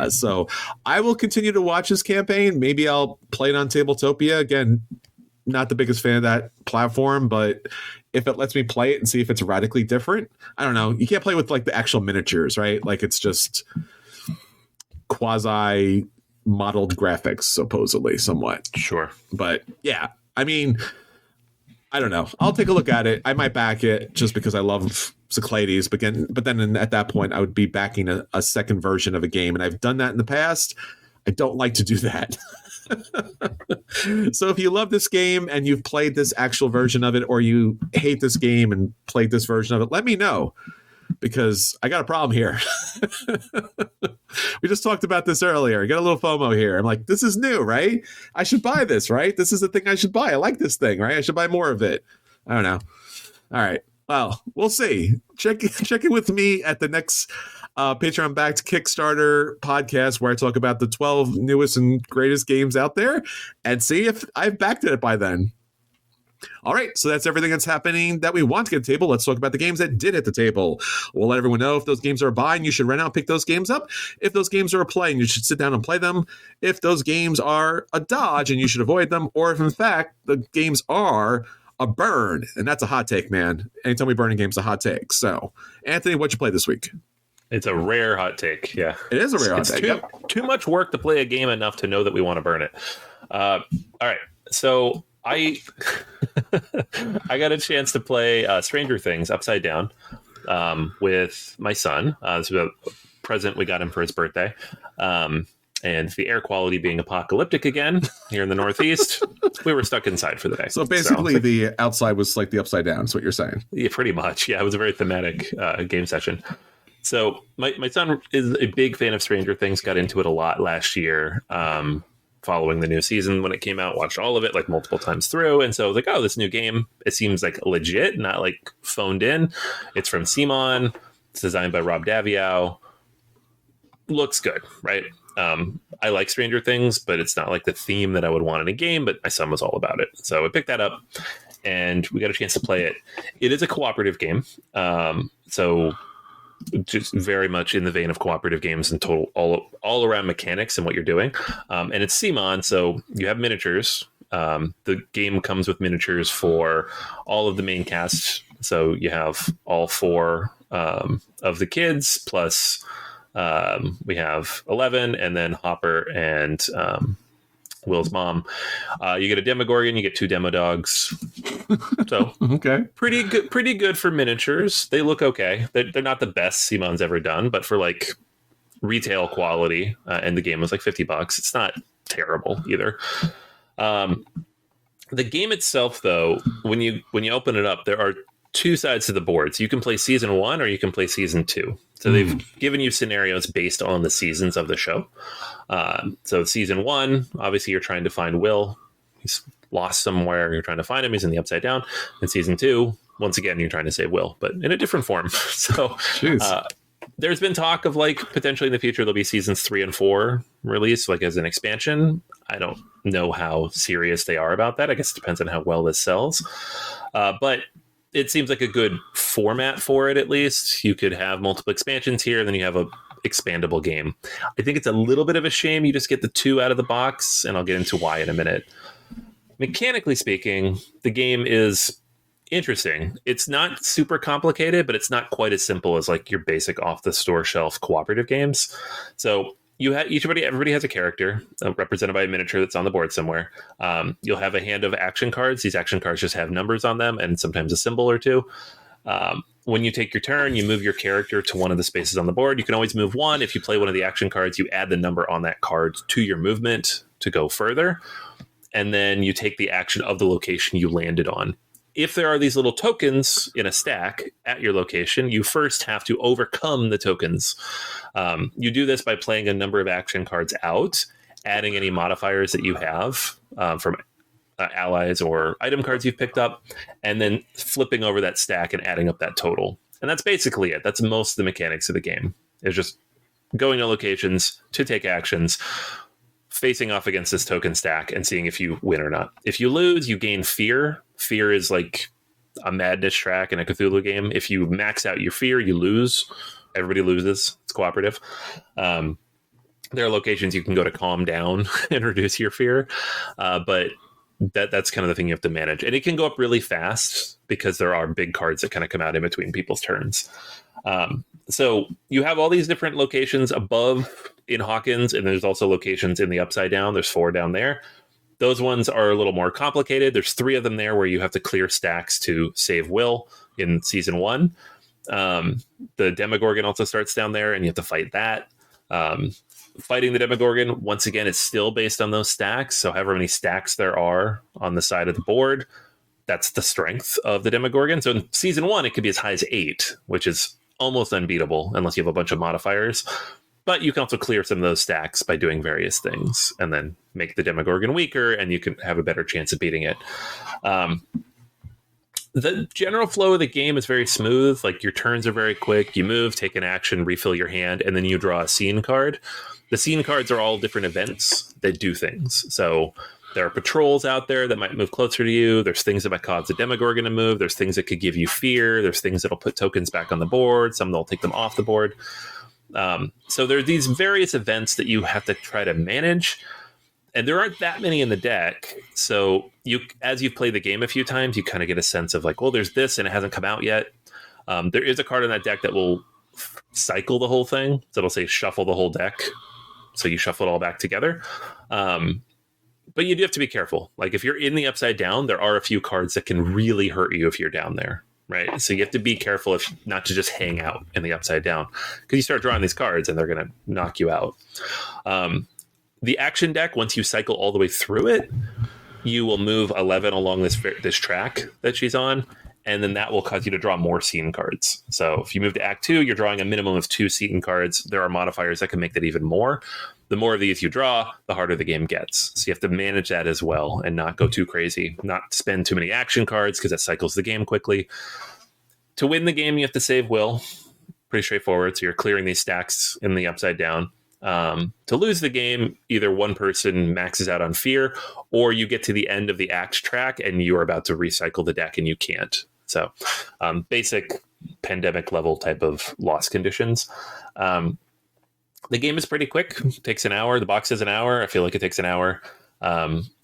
So I will continue to watch this campaign. Maybe I'll play it on Tabletopia. Again, not the biggest fan of that platform, but if it lets me play it and see if it's radically different, I don't know. You can't play with like the actual miniatures, right? Like it's just quasi modeled graphics, supposedly, somewhat. Sure. But yeah, I mean, I don't know. I'll take a look at it. I might back it just because I love Cyclades. But then at that point, I would be backing a second version of a game. And I've done that in the past. I don't like to do that. So if you love this game and you've played this actual version of it, or you hate this game and played this version of it, let me know. Because I got a problem here. We just talked about this earlier. I got a little FOMO here. I'm like, this is new, right? I should buy this, right? This is the thing I should buy. I like this thing, right? I should buy more of it. I don't know. All right. Well, we'll see. Check in with me at the next Patreon-backed Kickstarter podcast where I talk about the 12 newest and greatest games out there and see if I've backed it by then. All right, so that's everything that's happening that we want to get to the table. Let's talk about the games that did hit the table. We'll let everyone know if those games are a buy and you should rent out and pick those games up. If those games are a play and you should sit down and play them. If those games are a dodge and you should avoid them. Or if, in fact, the games are a burn. And that's a hot take, man. Anytime we burn a game, it's a hot take. So, Anthony, what'd you play this week? It's a rare hot take, yeah. It is a rare hot take. Too much work to play a game enough to know that we want to burn it. All right, so I got a chance to play Stranger Things Upside Down with my son. This was a present we got him for his birthday. And the air quality being apocalyptic again here in the Northeast, we were stuck inside for the day. So basically the outside was like the upside down, is what you're saying. Yeah, pretty much. Yeah, it was a very thematic game session. So my son is a big fan of Stranger Things, got into it a lot last year. Following the new season when it came out, watched all of it like multiple times through. And so I was like, oh, this new game, it seems like legit, not like phoned in. It's from Simon. It's designed by Rob Daviau. Looks good, right? I like Stranger Things, but it's not like the theme that I would want in a game, but my son was all about it. So I picked that up and we got a chance to play it. It is a cooperative game. So just very much in the vein of cooperative games and total all around mechanics and what you're doing. And it's Simon, so you have miniatures. The game comes with miniatures for all of the main cast. So you have all four of the kids, plus we have 11, and then Hopper and Will's mom. You get a Demogorgon, you get 2 Demo Dogs. So okay, pretty good for miniatures. They look okay. They're not the best Simon's ever done, but for like retail quality, and the game was like $50. It's not terrible either. The game itself, though, when you open it up, there are 2 sides to the board. So you can play season 1 or you can play season 2. So they've given you scenarios based on the seasons of the show. So season 1, obviously you're trying to find Will. He's lost somewhere. You're trying to find him. He's in the Upside Down. And season 2, once again, you're trying to save Will, but in a different form. So there's been talk of like potentially in the future there'll be seasons 3 and 4 released like as an expansion. I don't know how serious they are about that. I guess it depends on how well this sells. But it seems like a good format for it, at least. You could have multiple expansions here, and then you have a expandable game. I think it's a little bit of a shame you just get the 2 out of the box, and I'll get into why in a minute. Mechanically speaking, the game is interesting. It's not super complicated, but it's not quite as simple as like your basic off the store shelf cooperative games. So you have everybody has a character represented by a miniature that's on the board somewhere. You'll have a hand of action cards. These action cards just have numbers on them and sometimes a symbol or two. When you take your turn, you move your character to one of the spaces on the board. You can always move one. If you play one of the action cards, you add the number on that card to your movement to go further. And then you take the action of the location you landed on. If there are these little tokens in a stack at your location, you first have to overcome the tokens. You do this by playing a number of action cards out, adding any modifiers that you have from allies or item cards you've picked up, and then flipping over that stack and adding up that total. And that's basically it. That's most of the mechanics of the game. It's just going to locations to take actions, facing off against this token stack and seeing if you win or not. If you lose, you gain fear. Fear is like a madness track in a Cthulhu game. If you max out your fear, you lose. Everybody loses. It's cooperative. There are locations you can go to calm down and reduce your fear. But that's kind of the thing you have to manage. And it can go up really fast because there are big cards that kind of come out in between people's turns. So you have all these different locations above in Hawkins, and there's also locations in the Upside Down. There's 4 down there. Those ones are a little more complicated. There's 3 of them there where you have to clear stacks to save Will in season 1. The Demogorgon also starts down there, and you have to fight that. Fighting the Demogorgon, once again, it's still based on those stacks. So however many stacks there are on the side of the board, that's the strength of the Demogorgon. So in season 1, it could be as high as 8, which is almost unbeatable unless you have a bunch of modifiers. But you can also clear some of those stacks by doing various things and then make the Demogorgon weaker, and you can have a better chance of beating it. The general flow of the game is very smooth. Like, your turns are very quick. You move, take an action, refill your hand, and then you draw a scene card. The scene cards are all different events that do things. So there are patrols out there that might move closer to you. There's things that might cause the Demogorgon to move. There's things that could give you fear. There's things that'll put tokens back on the board. Some that'll take them off the board. So there are these various events that you have to try to manage. And there aren't that many in the deck. So as you've played the game a few times, you kind of get a sense of like, well, there's this and it hasn't come out yet. There is a card in that deck that will cycle the whole thing. So it'll say shuffle the whole deck. So you shuffle it all back together. But you do have to be careful. Like, if you're in the Upside Down, there are a few cards that can really hurt you if you're down there. Right. So you have to be careful not to just hang out in the Upside Down, because you start drawing these cards and they're going to knock you out. The action deck, once you cycle all the way through it, you will move 11 along this track that she's on, and then that will cause you to draw more scene cards. So if you move to Act 2, you're drawing a minimum of 2 scene cards. There are modifiers that can make that even more. The more of these you draw, the harder the game gets. So you have to manage that as well and not go too crazy, not spend too many action cards because that cycles the game quickly. To win the game, you have to save Will. Pretty straightforward. So you're clearing these stacks in the Upside Down. To lose the game, either one person maxes out on fear, or you get to the end of the act track and you're about to recycle the deck and you can't. So basic pandemic level type of loss conditions. The game is pretty quick. It takes an hour. The box is an hour. I feel like it takes an hour.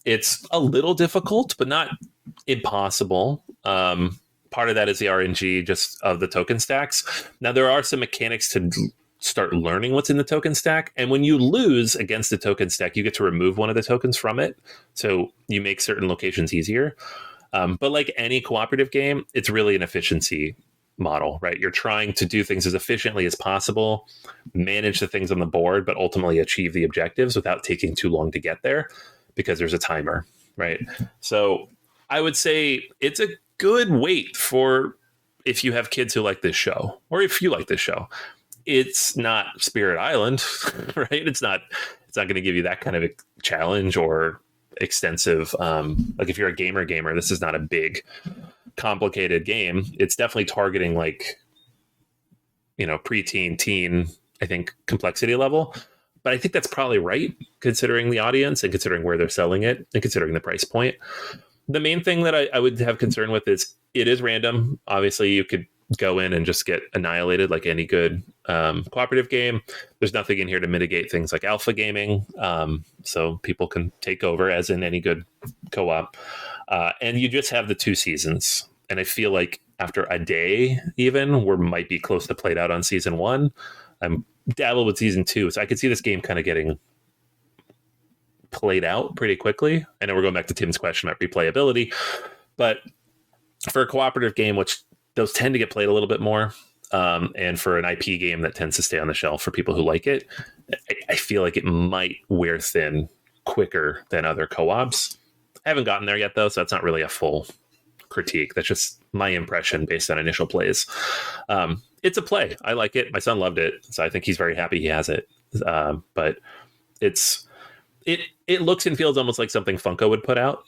It's a little difficult, but not impossible. Part of that is the RNG just of the token stacks. Now, there are some mechanics to start learning what's in the token stack. And when you lose against the token stack, you get to remove one of the tokens from it. So you make certain locations easier. But like any cooperative game, it's really an efficiency model, right? You're trying to do things as efficiently as possible, manage the things on the board, but ultimately achieve the objectives without taking too long to get there because there's a timer, right? So I would say it's a good wait for if you have kids who like this show, or if you like this show. It's not Spirit Island, right? It's not going to give you that kind of a challenge or extensive. Like, if you're a gamer, this is not a big, complicated game. It's definitely targeting like, preteen, teen, I think, complexity level. But I think that's probably right, considering the audience and considering where they're selling it and considering the price point. The main thing that I would have concern with is it is random. Obviously, you could go in and just get annihilated like any good cooperative game. There's nothing in here to mitigate things like alpha gaming, so people can take over as in any good co-op. And you just have the 2 seasons. And I feel like after a day, even, we might be close to played out on season 1. I'm dabbled with season 2, so I could see this game kind of getting played out pretty quickly. I know we're going back to Tim's question about replayability, but for a cooperative game, which those tend to get played a little bit more, and for an IP game that tends to stay on the shelf for people who like it, I feel like it might wear thin quicker than other co-ops. I haven't gotten there yet, though, so that's not really a full critique. That's just my impression based on initial plays. It's a play. I like it. My son loved it, so I think he's very happy he has it. But it looks and feels almost like something Funko would put out,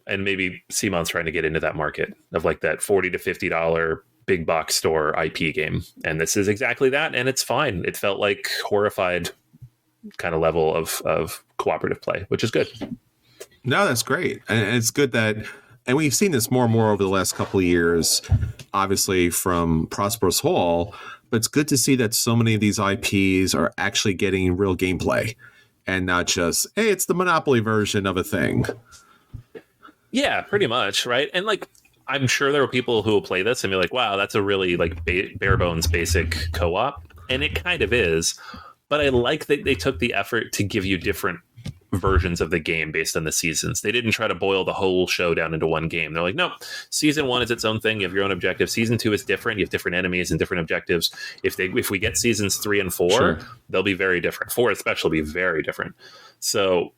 and maybe Simon's trying to get into that market of like that $40 to $50 big box store IP game. And this is exactly that, and it's fine. It felt like Horrified kind of level of cooperative play, which is good. No, that's great. And it's good that, and we've seen this more and more over the last couple of years, obviously from Prosperous Hall, but it's good to see that so many of these IPs are actually getting real gameplay and not just, hey, it's the Monopoly version of a thing. Yeah, pretty much, right? And like, I'm sure there are people who will play this and be like, wow, that's a really like bare bones basic co-op. And it kind of is. But I like that they took the effort to give you different versions of the game based on the seasons. They didn't try to boil the whole show down into one game. They're like, no, season 1 is its own thing. You have your own objective. Season 2 is different. You have different enemies and different objectives. If we get seasons 3 and 4, sure, they'll be very different. 4 especially will be very different. So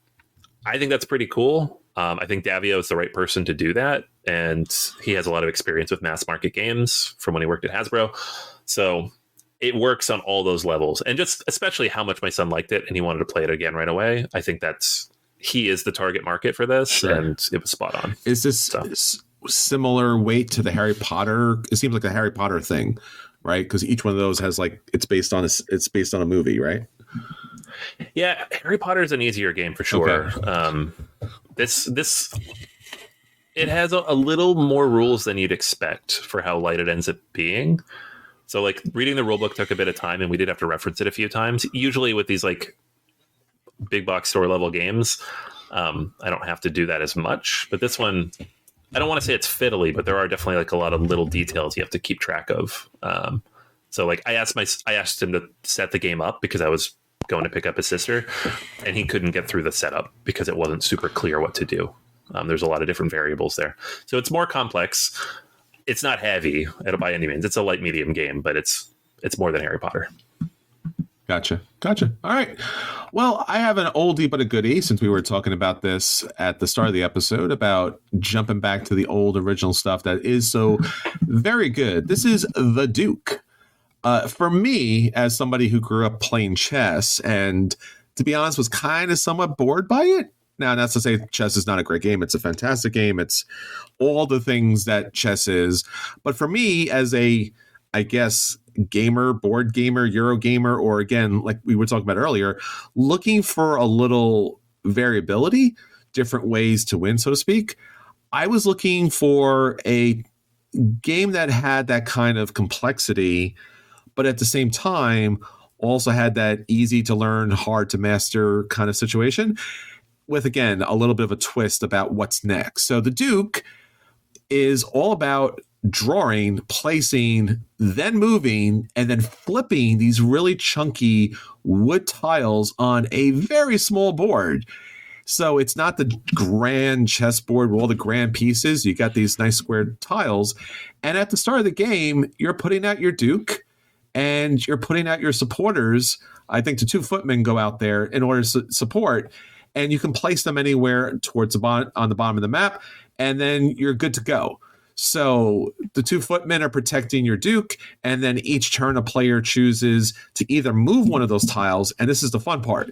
I think that's pretty cool. I think Davio is the right person to do that. And he has a lot of experience with mass market games from when he worked at Hasbro. So it works on all those levels, and just especially how much my son liked it and he wanted to play it again right away. I think he is the target market for this, sure, and it was spot on. Is this similar weight to the Harry Potter? It seems like a Harry Potter thing, right? Because each one of those has like it's based on a movie, right? Yeah, Harry Potter is an easier game for sure. Okay. This it has a little more rules than you'd expect for how light it ends up being. So like reading the rulebook took a bit of time, and we did have to reference it a few times. Usually with these like big box store level games, I don't have to do that as much. But this one, I don't want to say it's fiddly, but there are definitely like a lot of little details you have to keep track of. So like I asked him to set the game up because I was going to pick up his sister, and he couldn't get through the setup because it wasn't super clear what to do. There's a lot of different variables there. So it's more complex. It's not heavy by any means. It's a light medium game, but it's more than Harry Potter. Gotcha. All right. Well, I have an oldie but a goodie, since we were talking about this at the start of the episode about jumping back to the old original stuff that is so very good. This is The Duke. For me, as somebody who grew up playing chess and, to be honest, was kind of somewhat bored by it. Now, that's to say chess is not a great game. It's a fantastic game. It's all the things that chess is. But for me, as a, I guess, gamer, board gamer, Euro gamer, or again, like we were talking about earlier, looking for a little variability, different ways to win, so to speak, I was looking for a game that had that kind of complexity, but at the same time also had that easy to learn, hard to master kind of situation, with, again, a little bit of a twist about what's next. So The Duke is all about drawing, placing, then moving, and then flipping these really chunky wood tiles on a very small board. So it's not the grand chessboard with all the grand pieces. You got these nice square tiles. And at the start of the game, you're putting out your Duke and you're putting out your supporters. I think the 2 footmen go out there in order to support. And you can place them anywhere towards on the bottom of the map, and then you're good to go. So the 2 footmen are protecting your Duke, and then each turn a player chooses to either move one of those tiles, and this is the fun part.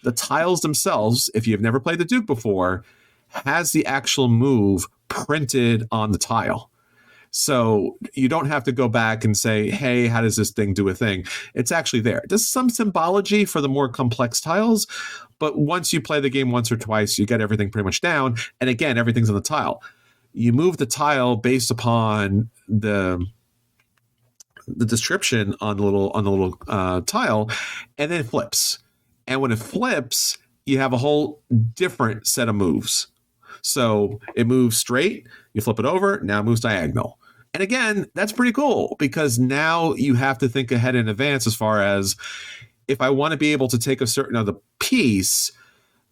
The tiles themselves, if you've never played the Duke before, has the actual move printed on the tile. So you don't have to go back and say, hey, how does this thing do a thing? It's actually there. There's some symbology for the more complex tiles, but once you play the game once or twice, you get everything pretty much down. And again, everything's on the tile. You move the tile based upon the description on the little tile, and then it flips. And when it flips, you have a whole different set of moves. So it moves straight, you flip it over, now it moves diagonal. And again, that's pretty cool because now you have to think ahead in advance as far as if I want to be able to take a certain other piece,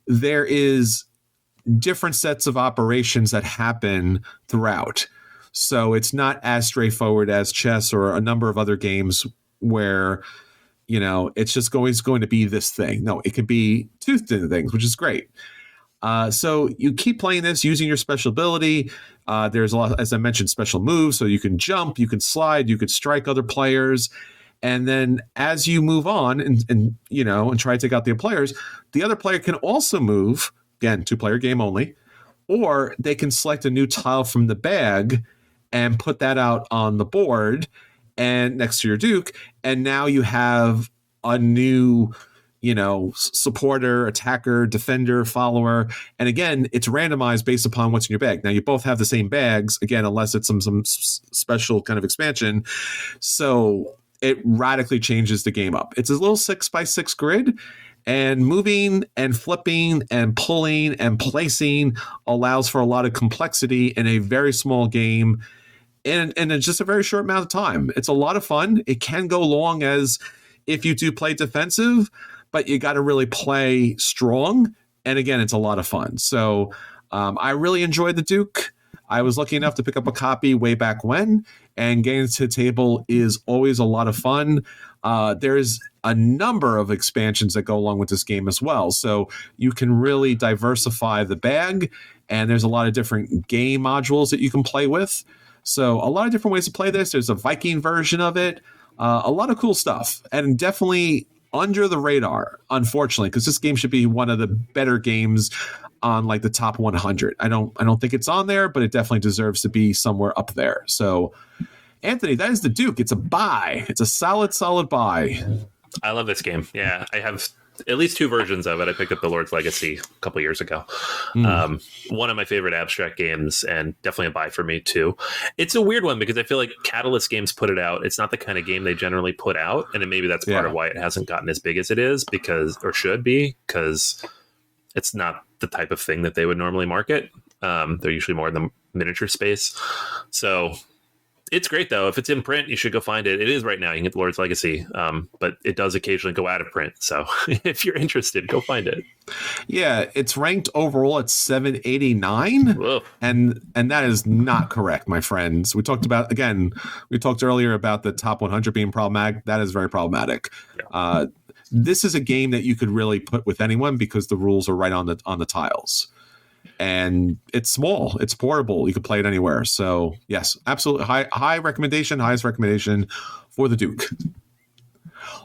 there is different sets of operations that happen throughout. So it's not as straightforward as chess or a number of other games where, it's just always going to be this thing. No, it could be two things, which is great. So you keep playing this using your special ability. There's a lot, as I mentioned, special moves. So you can jump, you can slide, you could strike other players. And then as you move on and try to take out the players, the other player can also move, again, 2-player game only, or they can select a new tile from the bag and put that out on the board and next to your Duke. And now you have a new supporter, attacker, defender, follower. And again, it's randomized based upon what's in your bag. Now you both have the same bags, again, unless it's some special kind of expansion. So it radically changes the game up. It's a little 6x6 grid, and moving and flipping and pulling and placing allows for a lot of complexity in a very small game and in just a very short amount of time. It's a lot of fun. It can go long as if you do play defensive, but you got to really play strong. And again, it's a lot of fun. So I really enjoyed the Duke. I was lucky enough to pick up a copy way back when, and getting to the table is always a lot of fun. There's a number of expansions that go along with this game as well. So you can really diversify the bag, and there's a lot of different game modules that you can play with. So a lot of different ways to play this. There's a Viking version of it. A lot of cool stuff, and definitely under the radar, unfortunately, because this game should be one of the better games on like the top 100. I don't think it's on there, but it definitely deserves to be somewhere up there. So, Anthony, that is the Duke. It's a buy. It's a solid buy. I love this game. Yeah, I have at least 2 versions of it. I picked up the Lord's Legacy a couple years ago. One of my favorite abstract games, and definitely a buy for me too. It's a weird one because I feel like Catalyst Games put it out. It's not the kind of game they generally put out, and maybe that's part of why it hasn't gotten as big as it is, should be, because it's not the type of thing that they would normally market. They're usually more in the miniature space. So it's great, though. If it's in print, you should go find it. It is right now. You can get the Lord's Legacy, but it does occasionally go out of print. So if you're interested, go find it. Yeah, it's ranked overall at 789. Whoa. And that is not correct, my friends. We talked earlier about the top 100 being problematic. That is very problematic. Yeah. This is a game that you could really put with anyone because the rules are right on the tiles. And it's small, it's portable, you can play it anywhere. So yes, absolutely highest recommendation for the Duke.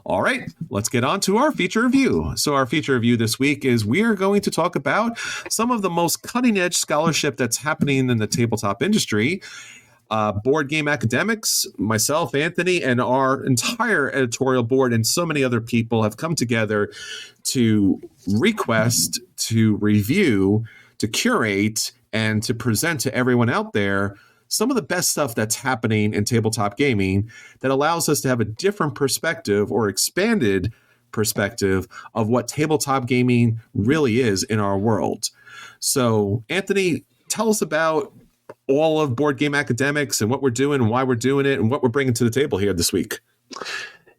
All right, let's get on to our feature review. So our feature review this week is we are going to talk about some of the most cutting edge scholarship that's happening in the tabletop industry. Board Game Academics, myself, Anthony, and our entire editorial board and so many other people have come together to request, to review, to curate, and to present to everyone out there some of the best stuff that's happening in tabletop gaming that allows us to have a different perspective or expanded perspective of what tabletop gaming really is in our world. So, Anthony, tell us about all of Board Game Academics and what we're doing and why we're doing it and what we're bringing to the table here this week.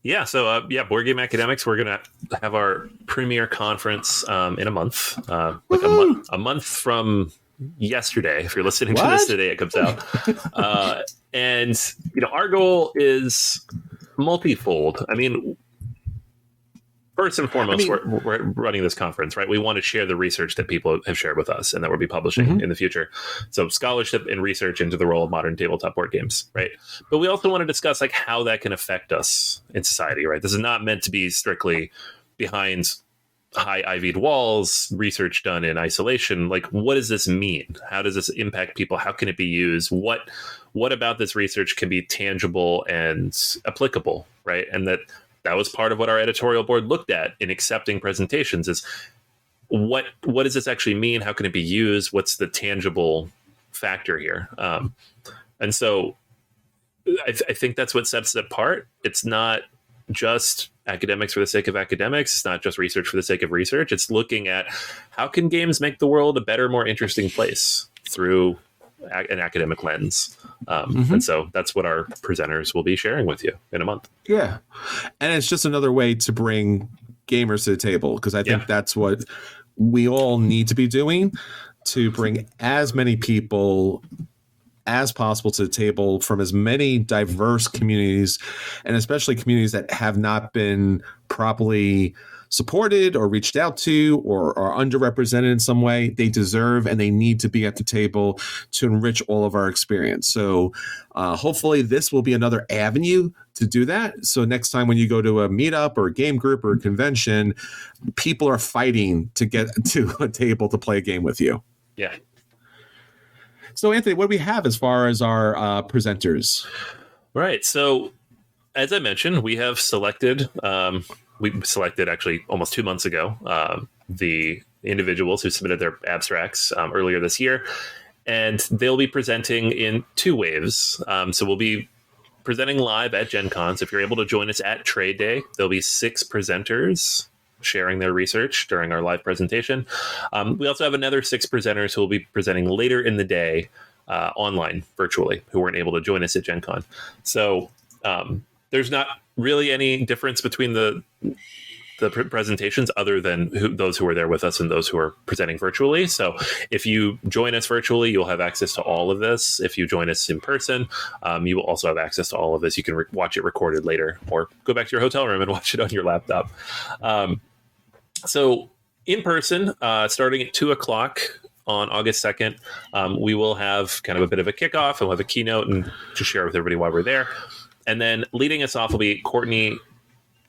Yeah, so Board Game Academics, we're going to have our premiere conference in a month, a month from yesterday. If you're listening to this today, it comes out. And, our goal is multifold. I mean, first and foremost, we're running this conference, right? We want to share the research that people have shared with us and that we'll be publishing in the future. So scholarship and research into the role of modern tabletop board games, right? But we also want to discuss how that can affect us in society, right? This is not meant to be strictly behind high ivied walls, research done in isolation. What does this mean? How does this impact people? How can it be used? What about this research can be tangible and applicable, right? And that was part of what our editorial board looked at in accepting presentations is what does this actually mean? How can it be used? What's the tangible factor here? And so I think that's what sets it apart. It's not just academics for the sake of academics. It's not just research for the sake of research. It's looking at how can games make the world a better, more interesting place through an academic lens. And so that's what our presenters will be sharing with you in a month. Yeah. And it's just another way to bring gamers to the table, because I think that's what we all need to be doing, to bring as many people as possible to the table from as many diverse communities, and especially communities that have not been properly supported or reached out to or are underrepresented in some way. They deserve and they need to be at the table to enrich all of our experience. So hopefully this will be another avenue to do that. So next time when you go to a meetup or a game group or a convention, people are fighting to get to a table to play a game with you. Yeah. So Anthony, what do we have as far as our presenters? Right. So as I mentioned, we have selected, we selected actually almost 2 months ago, the individuals who submitted their abstracts earlier this year, and they'll be presenting in 2 waves. So we'll be presenting live at Gen Con. So if you're able to join us at Trade Day, there'll be 6 presenters sharing their research during our live presentation. We also have another 6 presenters who will be presenting later in the day online, virtually, who weren't able to join us at Gen Con. So there's not really any difference between the presentations other than those who are there with us and those who are presenting virtually. So if you join us virtually, you'll have access to all of this. If you join us in person, you will also have access to all of this. You can watch it recorded later or go back to your hotel room and watch it on your laptop. So in person, starting at 2:00 on August 2nd, we will have kind of a bit of a kickoff, and we'll have a keynote and to share with everybody while we're there. And then leading us off will be Courtney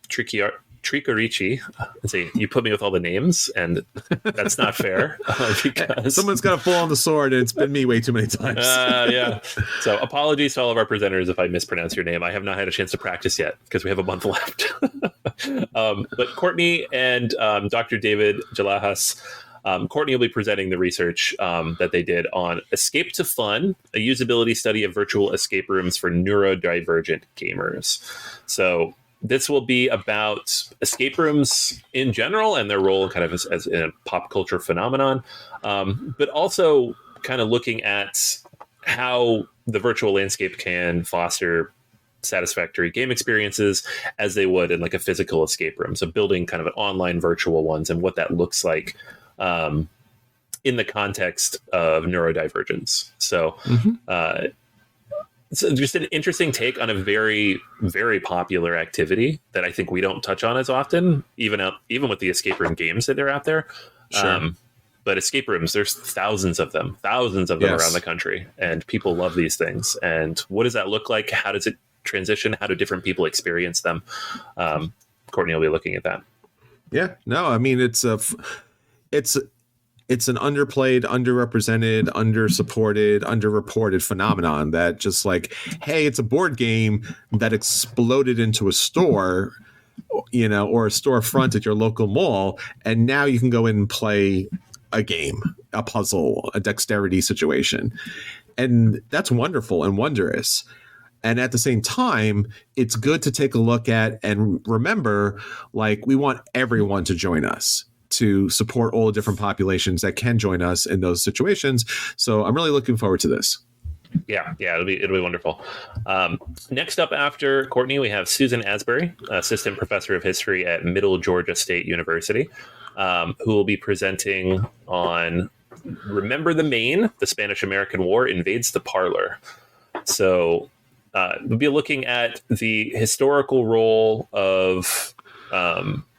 Tricarici. See, you put me with all the names, and that's not fair because someone's got to fall on the sword, and it's been me way too many times. Yeah. So apologies to all of our presenters if I mispronounce your name. I have not had a chance to practice yet because we have a month left. But Courtney and Dr. David Jalahas, Courtney will be presenting the research that they did on Escape to Fun, a usability study of virtual escape rooms for neurodivergent gamers. So this will be about escape rooms in general and their role kind of as in a pop culture phenomenon, but also kind of looking at how the virtual landscape can foster satisfactory game experiences as they would in like a physical escape room. So building kind of an online virtual ones and what that looks like in the context of neurodivergence. So so just an interesting take on a very, very popular activity that I think we don't touch on as often, even with the escape room games that are out there. Sure. But escape rooms, there's thousands of them around the country, and people love these things. And what does that look like? How does it transition? How do different people experience them? Courtney will be looking at that. Yeah, no, I mean, it's an underplayed, underrepresented, undersupported, underreported phenomenon that just like, hey, it's a board game that exploded into a store, or a storefront at your local mall, and now you can go in and play a game, a puzzle, a dexterity situation. And that's wonderful and wondrous. And at the same time, it's good to take a look at and remember, like, we want everyone to join us, to support all the different populations that can join us in those situations. So I'm really looking forward to this. Yeah, it'll be wonderful. Next up after Courtney, we have Susan Asbury, assistant professor of history at Middle Georgia State University, who will be presenting on Remember the Maine, the Spanish-American War invades the parlor. So we'll be looking at the historical role of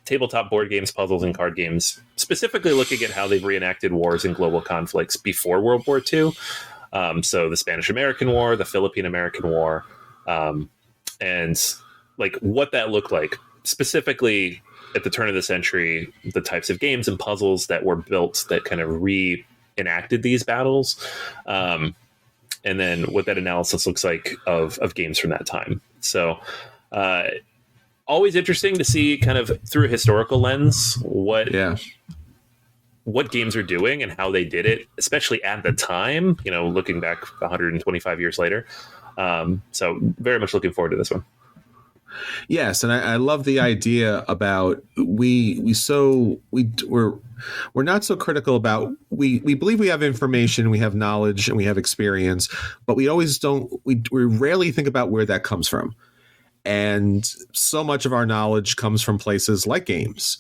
tabletop board games, puzzles, and card games, specifically looking at how they've reenacted wars and global conflicts before World War II. So the Spanish-American War, the Philippine-American War, and like what that looked like, specifically at the turn of the century, the types of games and puzzles that were built that kind of reenacted these battles, and then what that analysis looks like of games from that time. So always interesting to see kind of through a historical lens what games are doing and how they did it, especially at the time, looking back 125 years later. So very much looking forward to this one. Yes, and I love the idea about we're not so critical about we believe we have information, we have knowledge, and we have experience, but we always don't we rarely think about where that comes from. And so much of our knowledge comes from places like games.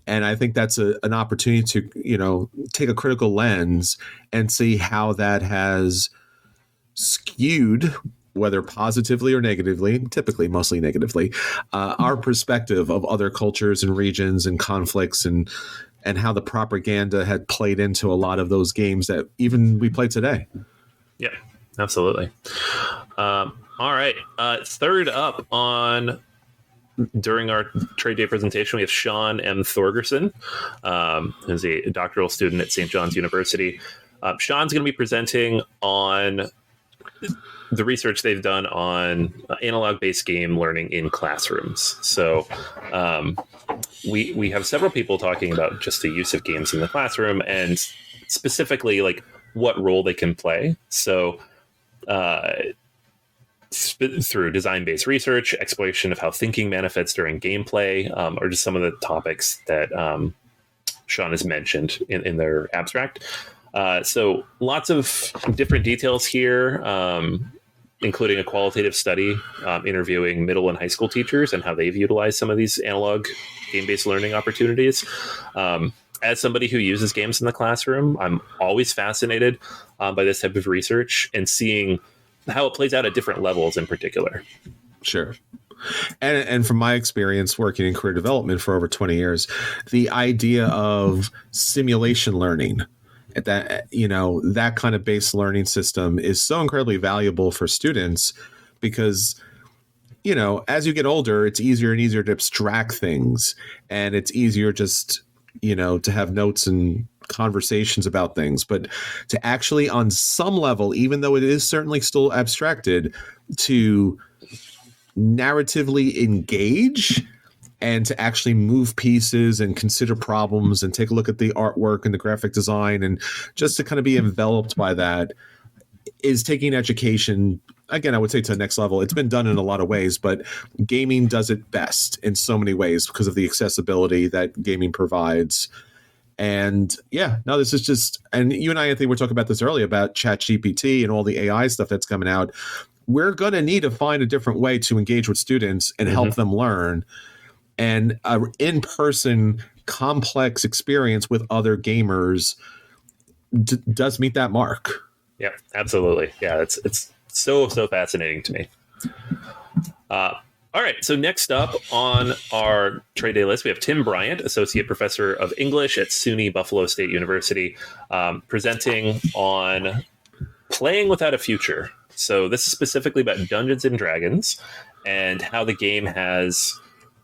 And I think that's an opportunity to, take a critical lens and see how that has skewed, whether positively or negatively, typically mostly negatively, our perspective of other cultures and regions and conflicts, and how the propaganda had played into a lot of those games that even we play today. Yeah, absolutely. All right. Third up during our trade day presentation, we have Sean M. Thorgerson, who's a doctoral student at St. John's University. Sean's going to be presenting on the research they've done on analog-based game learning in classrooms. So we have several people talking about just the use of games in the classroom and specifically like what role they can play. So through design-based research, exploration of how thinking manifests during gameplay, or just some of the topics that Sean has mentioned in their abstract. So lots of different details here, including a qualitative study interviewing middle and high school teachers and how they've utilized some of these analog game-based learning opportunities. As somebody who uses games in the classroom, I'm always fascinated by this type of research and seeing how it plays out at different levels in particular. Sure. And from my experience working in career development for over 20 years, the idea of simulation learning, that kind of base learning system is so incredibly valuable for students because, as you get older, it's easier and easier to abstract things, and it's easier just, to have notes and conversations about things, but to actually on some level, even though it is certainly still abstracted, to narratively engage and to actually move pieces and consider problems and take a look at the artwork and the graphic design and just to kind of be enveloped by that is taking education, again, I would say to the next level. It's been done in a lot of ways, but gaming does it best in so many ways because of the accessibility that gaming provides. And this is just, and you and I think we were talking about this earlier about ChatGPT and all the AI stuff that's coming out. We're going to need to find a different way to engage with students and help them learn. And an in-person complex experience with other gamers does meet that mark. Yeah, absolutely. Yeah, it's so fascinating to me. All right, so next up on our trade day list, we have Tim Bryant, Associate Professor of English at SUNY Buffalo State University, presenting on Playing Without a Future. So this is specifically about Dungeons and Dragons and how the game has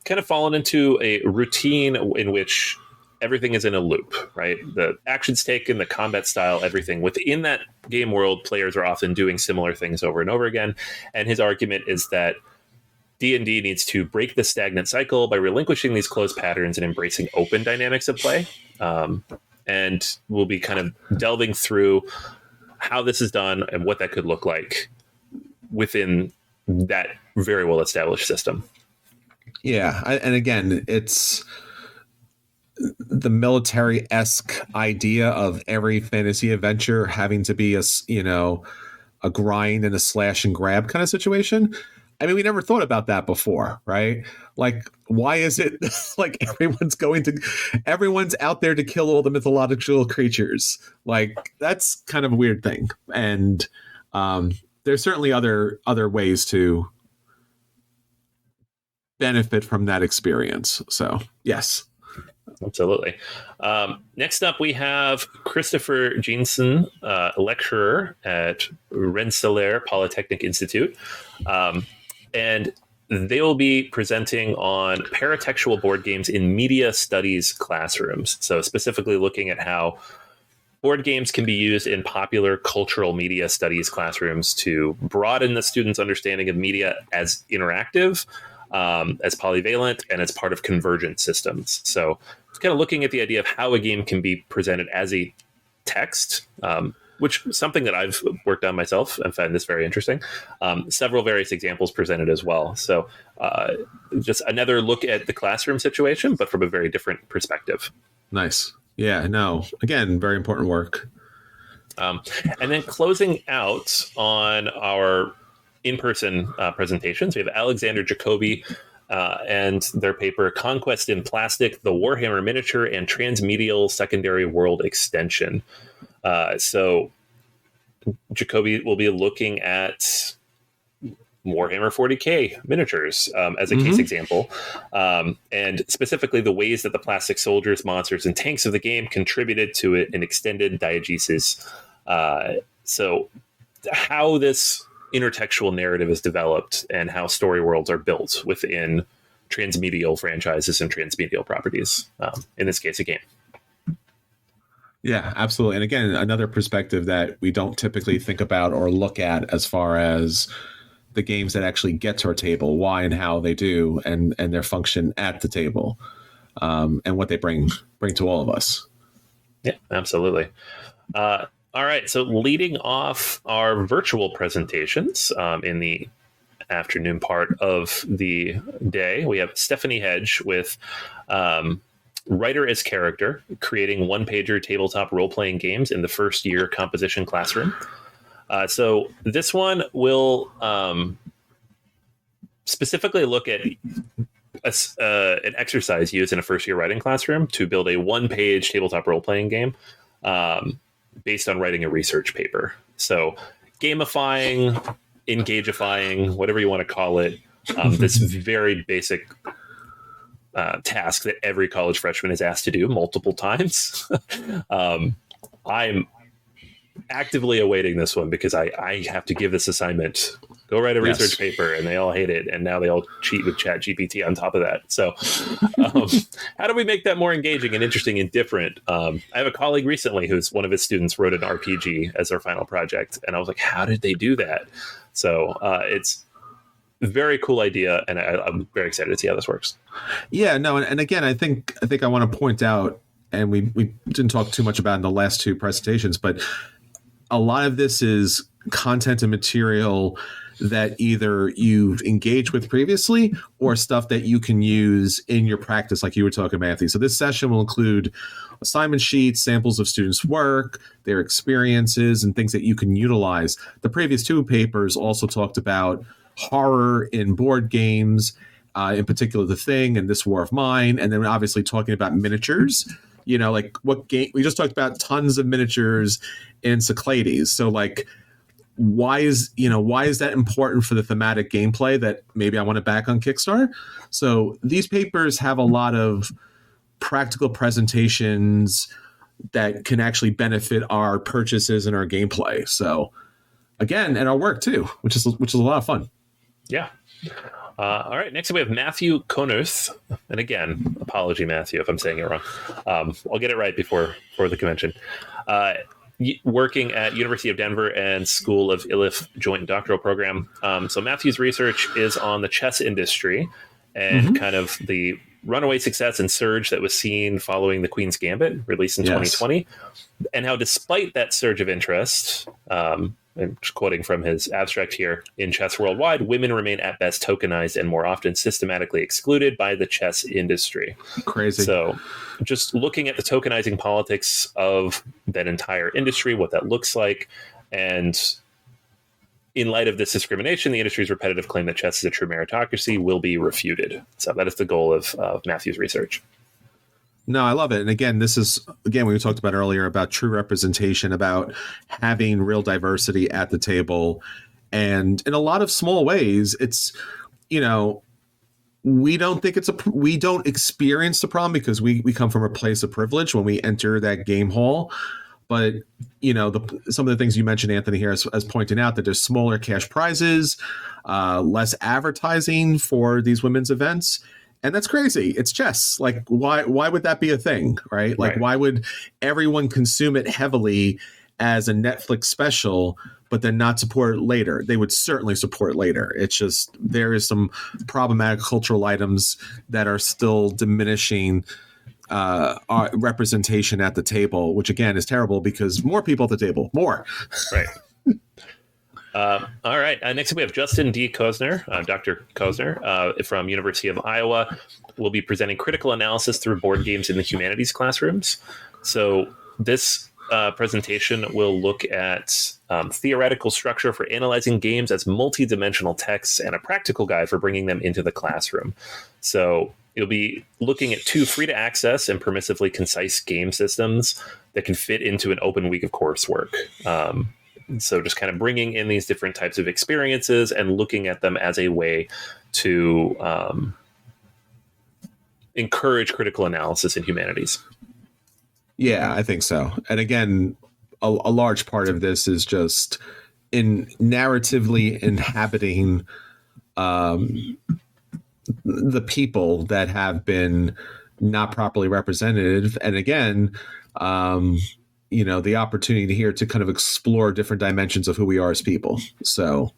kind of fallen into a routine in which everything is in a loop, right? The actions taken, the combat style, everything. Within that game world, players are often doing similar things over and over again. And his argument is that D&D needs to break the stagnant cycle by relinquishing these closed patterns and embracing open dynamics of play. And we'll be kind of delving through how this is done and what that could look like within that very well-established system. Yeah, and again, it's the military-esque idea of every fantasy adventure having to be a grind and a slash and grab kind of situation. I mean, we never thought about that before, right? Like, why is it like everyone's out there to kill all the mythological creatures? Like, that's kind of a weird thing. And there's certainly other ways to benefit from that experience. So, yes. Absolutely. Next up, we have Christopher Jeanson, lecturer at Rensselaer Polytechnic Institute. And they will be presenting on paratextual board games in media studies classrooms. So specifically looking at how board games can be used in popular cultural media studies classrooms to broaden the students' understanding of media as interactive, as polyvalent, and as part of convergent systems. So it's kind of looking at the idea of how a game can be presented as a text, which something that I've worked on myself and found this very interesting. Several various examples presented as well. So just another look at the classroom situation, but from a very different perspective. Nice. Yeah, no, again, very important work. And then closing out on our in-person presentations, we have Alexander Jacoby and their paper, Conquest in Plastic, the Warhammer Miniature and Transmedial Secondary World Extension. So Jacoby will be looking at Warhammer 40K miniatures as a case example, and specifically the ways that the plastic soldiers, monsters, and tanks of the game contributed to it in extended diegesis. So how this intertextual narrative is developed and how story worlds are built within transmedial franchises and transmedial properties, in this case, a game. Yeah, absolutely. And again, another perspective that we don't typically think about or look at as far as the games that actually get to our table, why and how they do, and their function at the table, and what they bring to all of us. Yeah, absolutely. All right, so leading off our virtual presentations in the afternoon part of the day, we have Stephanie Hedge with Writer as Character, creating one-pager tabletop role-playing games in the first year composition classroom. So this one will specifically look at an exercise used in a first-year writing classroom to build a one-page tabletop role-playing game based on writing a research paper. So gamifying, engagifying, whatever you want to call it, this very basic task that every college freshman is asked to do multiple times. I'm actively awaiting this one because I have to give this assignment. Go write a research paper, and they all hate it, and now they all cheat with ChatGPT on top of that. So how do we make that more engaging and interesting and different? I have a colleague recently who's one of his students wrote an RPG as their final project, and I was like, how did they do that? So it's a very cool idea, and I'm very excited to see how this works. Yeah, no, and again, I think I want to point out, and we didn't talk too much about in the last two presentations, but a lot of this is content and material that either you've engaged with previously or stuff that you can use in your practice, like you were talking, Matthew. So this session will include assignment sheets, samples of students' work, their experiences, and things that you can utilize. The previous two papers also talked about horror in board games, in particular The Thing and This War of Mine, and then obviously talking about miniatures. You know, like what game we just talked about, tons of miniatures in Cyclades. So like, why is that important for the thematic gameplay that maybe I want to back on Kickstarter? So these papers have a lot of practical presentations that can actually benefit our purchases and our gameplay. So again, and our work too, which is a lot of fun. Yeah. All right. Next, we have Matthew Konuth. And again, apology, Matthew, if I'm saying it wrong. I'll get it right before the convention. Working at University of Denver and School of Iliff Joint Doctoral Program. So Matthew's research is on the chess industry and kind of the runaway success and surge that was seen following the Queen's Gambit, released in 2020, and how despite that surge of interest, I'm just quoting from his abstract here, in chess worldwide, women remain at best tokenized and more often systematically excluded by the chess industry. Crazy. So just looking at the tokenizing politics of that entire industry, what that looks like, and in light of this discrimination, the industry's repetitive claim that chess is a true meritocracy will be refuted. So that is the goal of Matthew's research. No, I love it. And again, this is, we talked about earlier about true representation, about having real diversity at the table. And in a lot of small ways, it's, we don't experience the problem because we come from a place of privilege when we enter that game hall. But, some of the things you mentioned, Anthony, here as pointing out that there's smaller cash prizes, less advertising for these women's events. And that's crazy. It's chess. Like, why would that be a thing, right? Like, why would everyone consume it heavily as a Netflix special, but then not support it later? They would certainly support it later. It's just there is some problematic cultural items that are still diminishing representation at the table, which again is terrible because more people at the table, more. Right. All right. Next up, we have Justin D. Kozner, Dr. Kozner from University of Iowa. Will be presenting critical analysis through board games in the humanities classrooms. So this presentation will look at theoretical structure for analyzing games as multi-dimensional texts and a practical guide for bringing them into the classroom. So you'll be looking at 2 free-to-access and permissively concise game systems that can fit into an open week of coursework. So just kind of bringing in these different types of experiences and looking at them as a way to encourage critical analysis in humanities. Yeah, I think so. And again, a large part of this is just in narratively inhabiting the people that have been not properly represented. And again, the opportunity here to kind of explore different dimensions of who we are as people. So,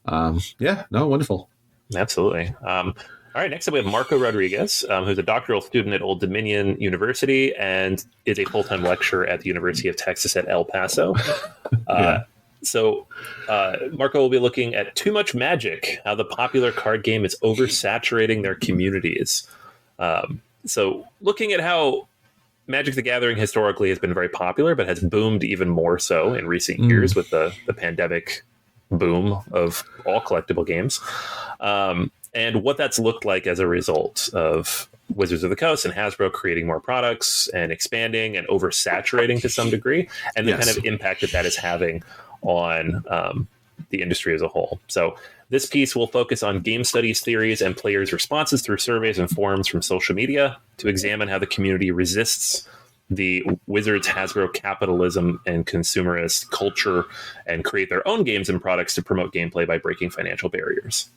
wonderful. Absolutely. All right, next up we have Marco Rodriguez, who's a doctoral student at Old Dominion University and is a full-time lecturer at the University of Texas at El Paso. So Marco will be looking at Too Much Magic, how the popular card game is oversaturating their communities. So looking at how Magic the Gathering historically has been very popular, but has boomed even more so in recent years with the pandemic boom of all collectible games. And what that's looked like as a result of Wizards of the Coast and Hasbro creating more products and expanding and oversaturating to some degree, and the kind of impact that is having on the industry as a whole. So this piece will focus on game studies theories and players' responses through surveys and forums from social media to examine how the community resists the Wizards, Hasbro capitalism and consumerist culture and create their own games and products to promote gameplay by breaking financial barriers.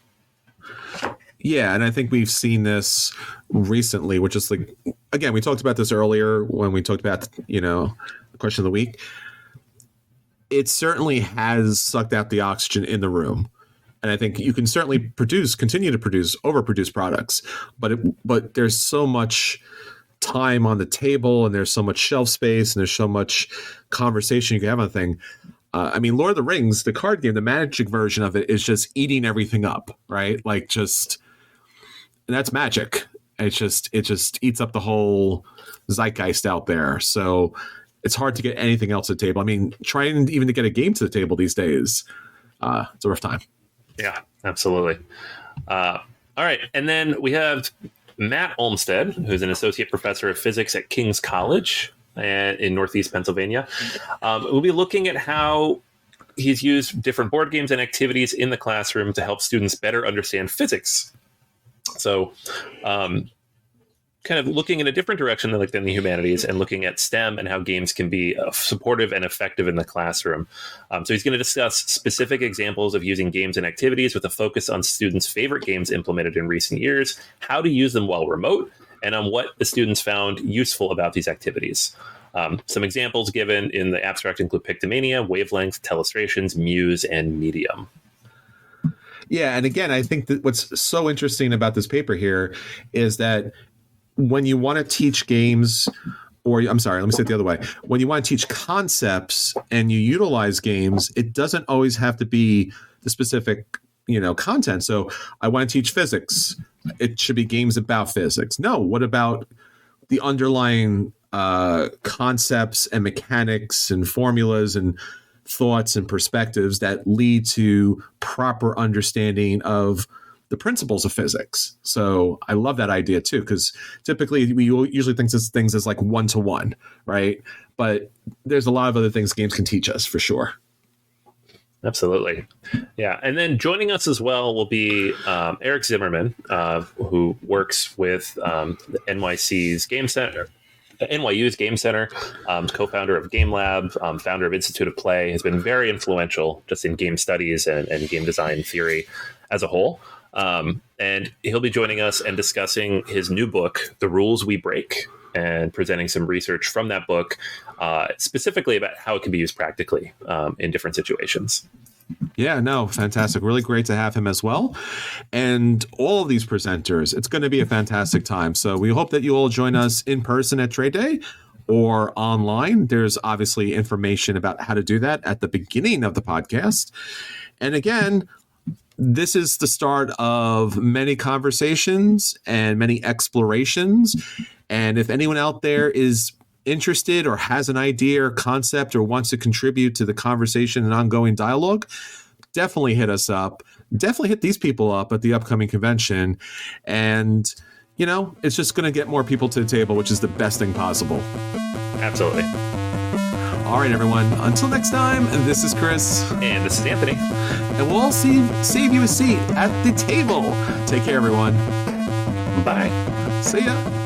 Yeah, and I think we've seen this recently, which is like, again, we talked about this earlier when we talked about, the question of the week. It certainly has sucked out the oxygen in the room. And I think you can certainly continue to overproduce products, but there's so much time on the table and there's so much shelf space and there's so much conversation you can have on the thing. Lord of the Rings, the card game, the Magic version of it is just eating everything up, right? And that's Magic. It just eats up the whole zeitgeist out there. So it's hard to get anything else at the table. Trying even to get a game to the table these days, it's a rough time. Yeah, absolutely. All right. And then we have Matt Olmsted, who's an associate professor of physics at King's College in Northeast Pennsylvania. We'll be looking at how he's used different board games and activities in the classroom to help students better understand physics. So kind of looking in a different direction than the humanities and looking at STEM and how games can be supportive and effective in the classroom. So he's going to discuss specific examples of using games and activities with a focus on students' favorite games implemented in recent years, how to use them while remote, and on what the students found useful about these activities. Some examples given in the abstract include Pictomania, Wavelength, Telestrations, Muse, and Medium. Yeah, and again, I think that what's so interesting about this paper here is that when you want to teach games, or I'm sorry, let me say it the other way. When you want to teach concepts and you utilize games, it doesn't always have to be the specific, content. So I want to teach physics. It should be games about physics. No, what about the underlying concepts and mechanics and formulas and thoughts and perspectives that lead to proper understanding of the principles of physics. So I love that idea too, because typically we usually think of things as like one-to-one, right? But there's a lot of other things games can teach us for sure. Absolutely. Yeah. And then joining us as well will be Eric Zimmerman, who works with the NYU's Game Center, co-founder of Game Lab, founder of Institute of Play, has been very influential just in game studies and game design theory as a whole. And he'll be joining us and discussing his new book, The Rules We Break, and presenting some research from that book, specifically about how it can be used practically in different situations. Yeah, no, fantastic. Really great to have him as well. And all of these presenters, it's going to be a fantastic time. So we hope that you all join us in person at Trade Day or online. There's obviously information about how to do that at the beginning of the podcast. And again, this is the start of many conversations and many explorations. And if anyone out there is interested or has an idea or concept or wants to contribute to the conversation and ongoing dialogue, definitely hit us up. Definitely hit these people up at the upcoming convention. And, you know, it's just going to get more people to the table, which is the best thing possible. Absolutely. All right, everyone. Until next time, this is Chris. And this is Anthony. And we'll all save you a seat at the table. Take care, everyone. Bye. See ya.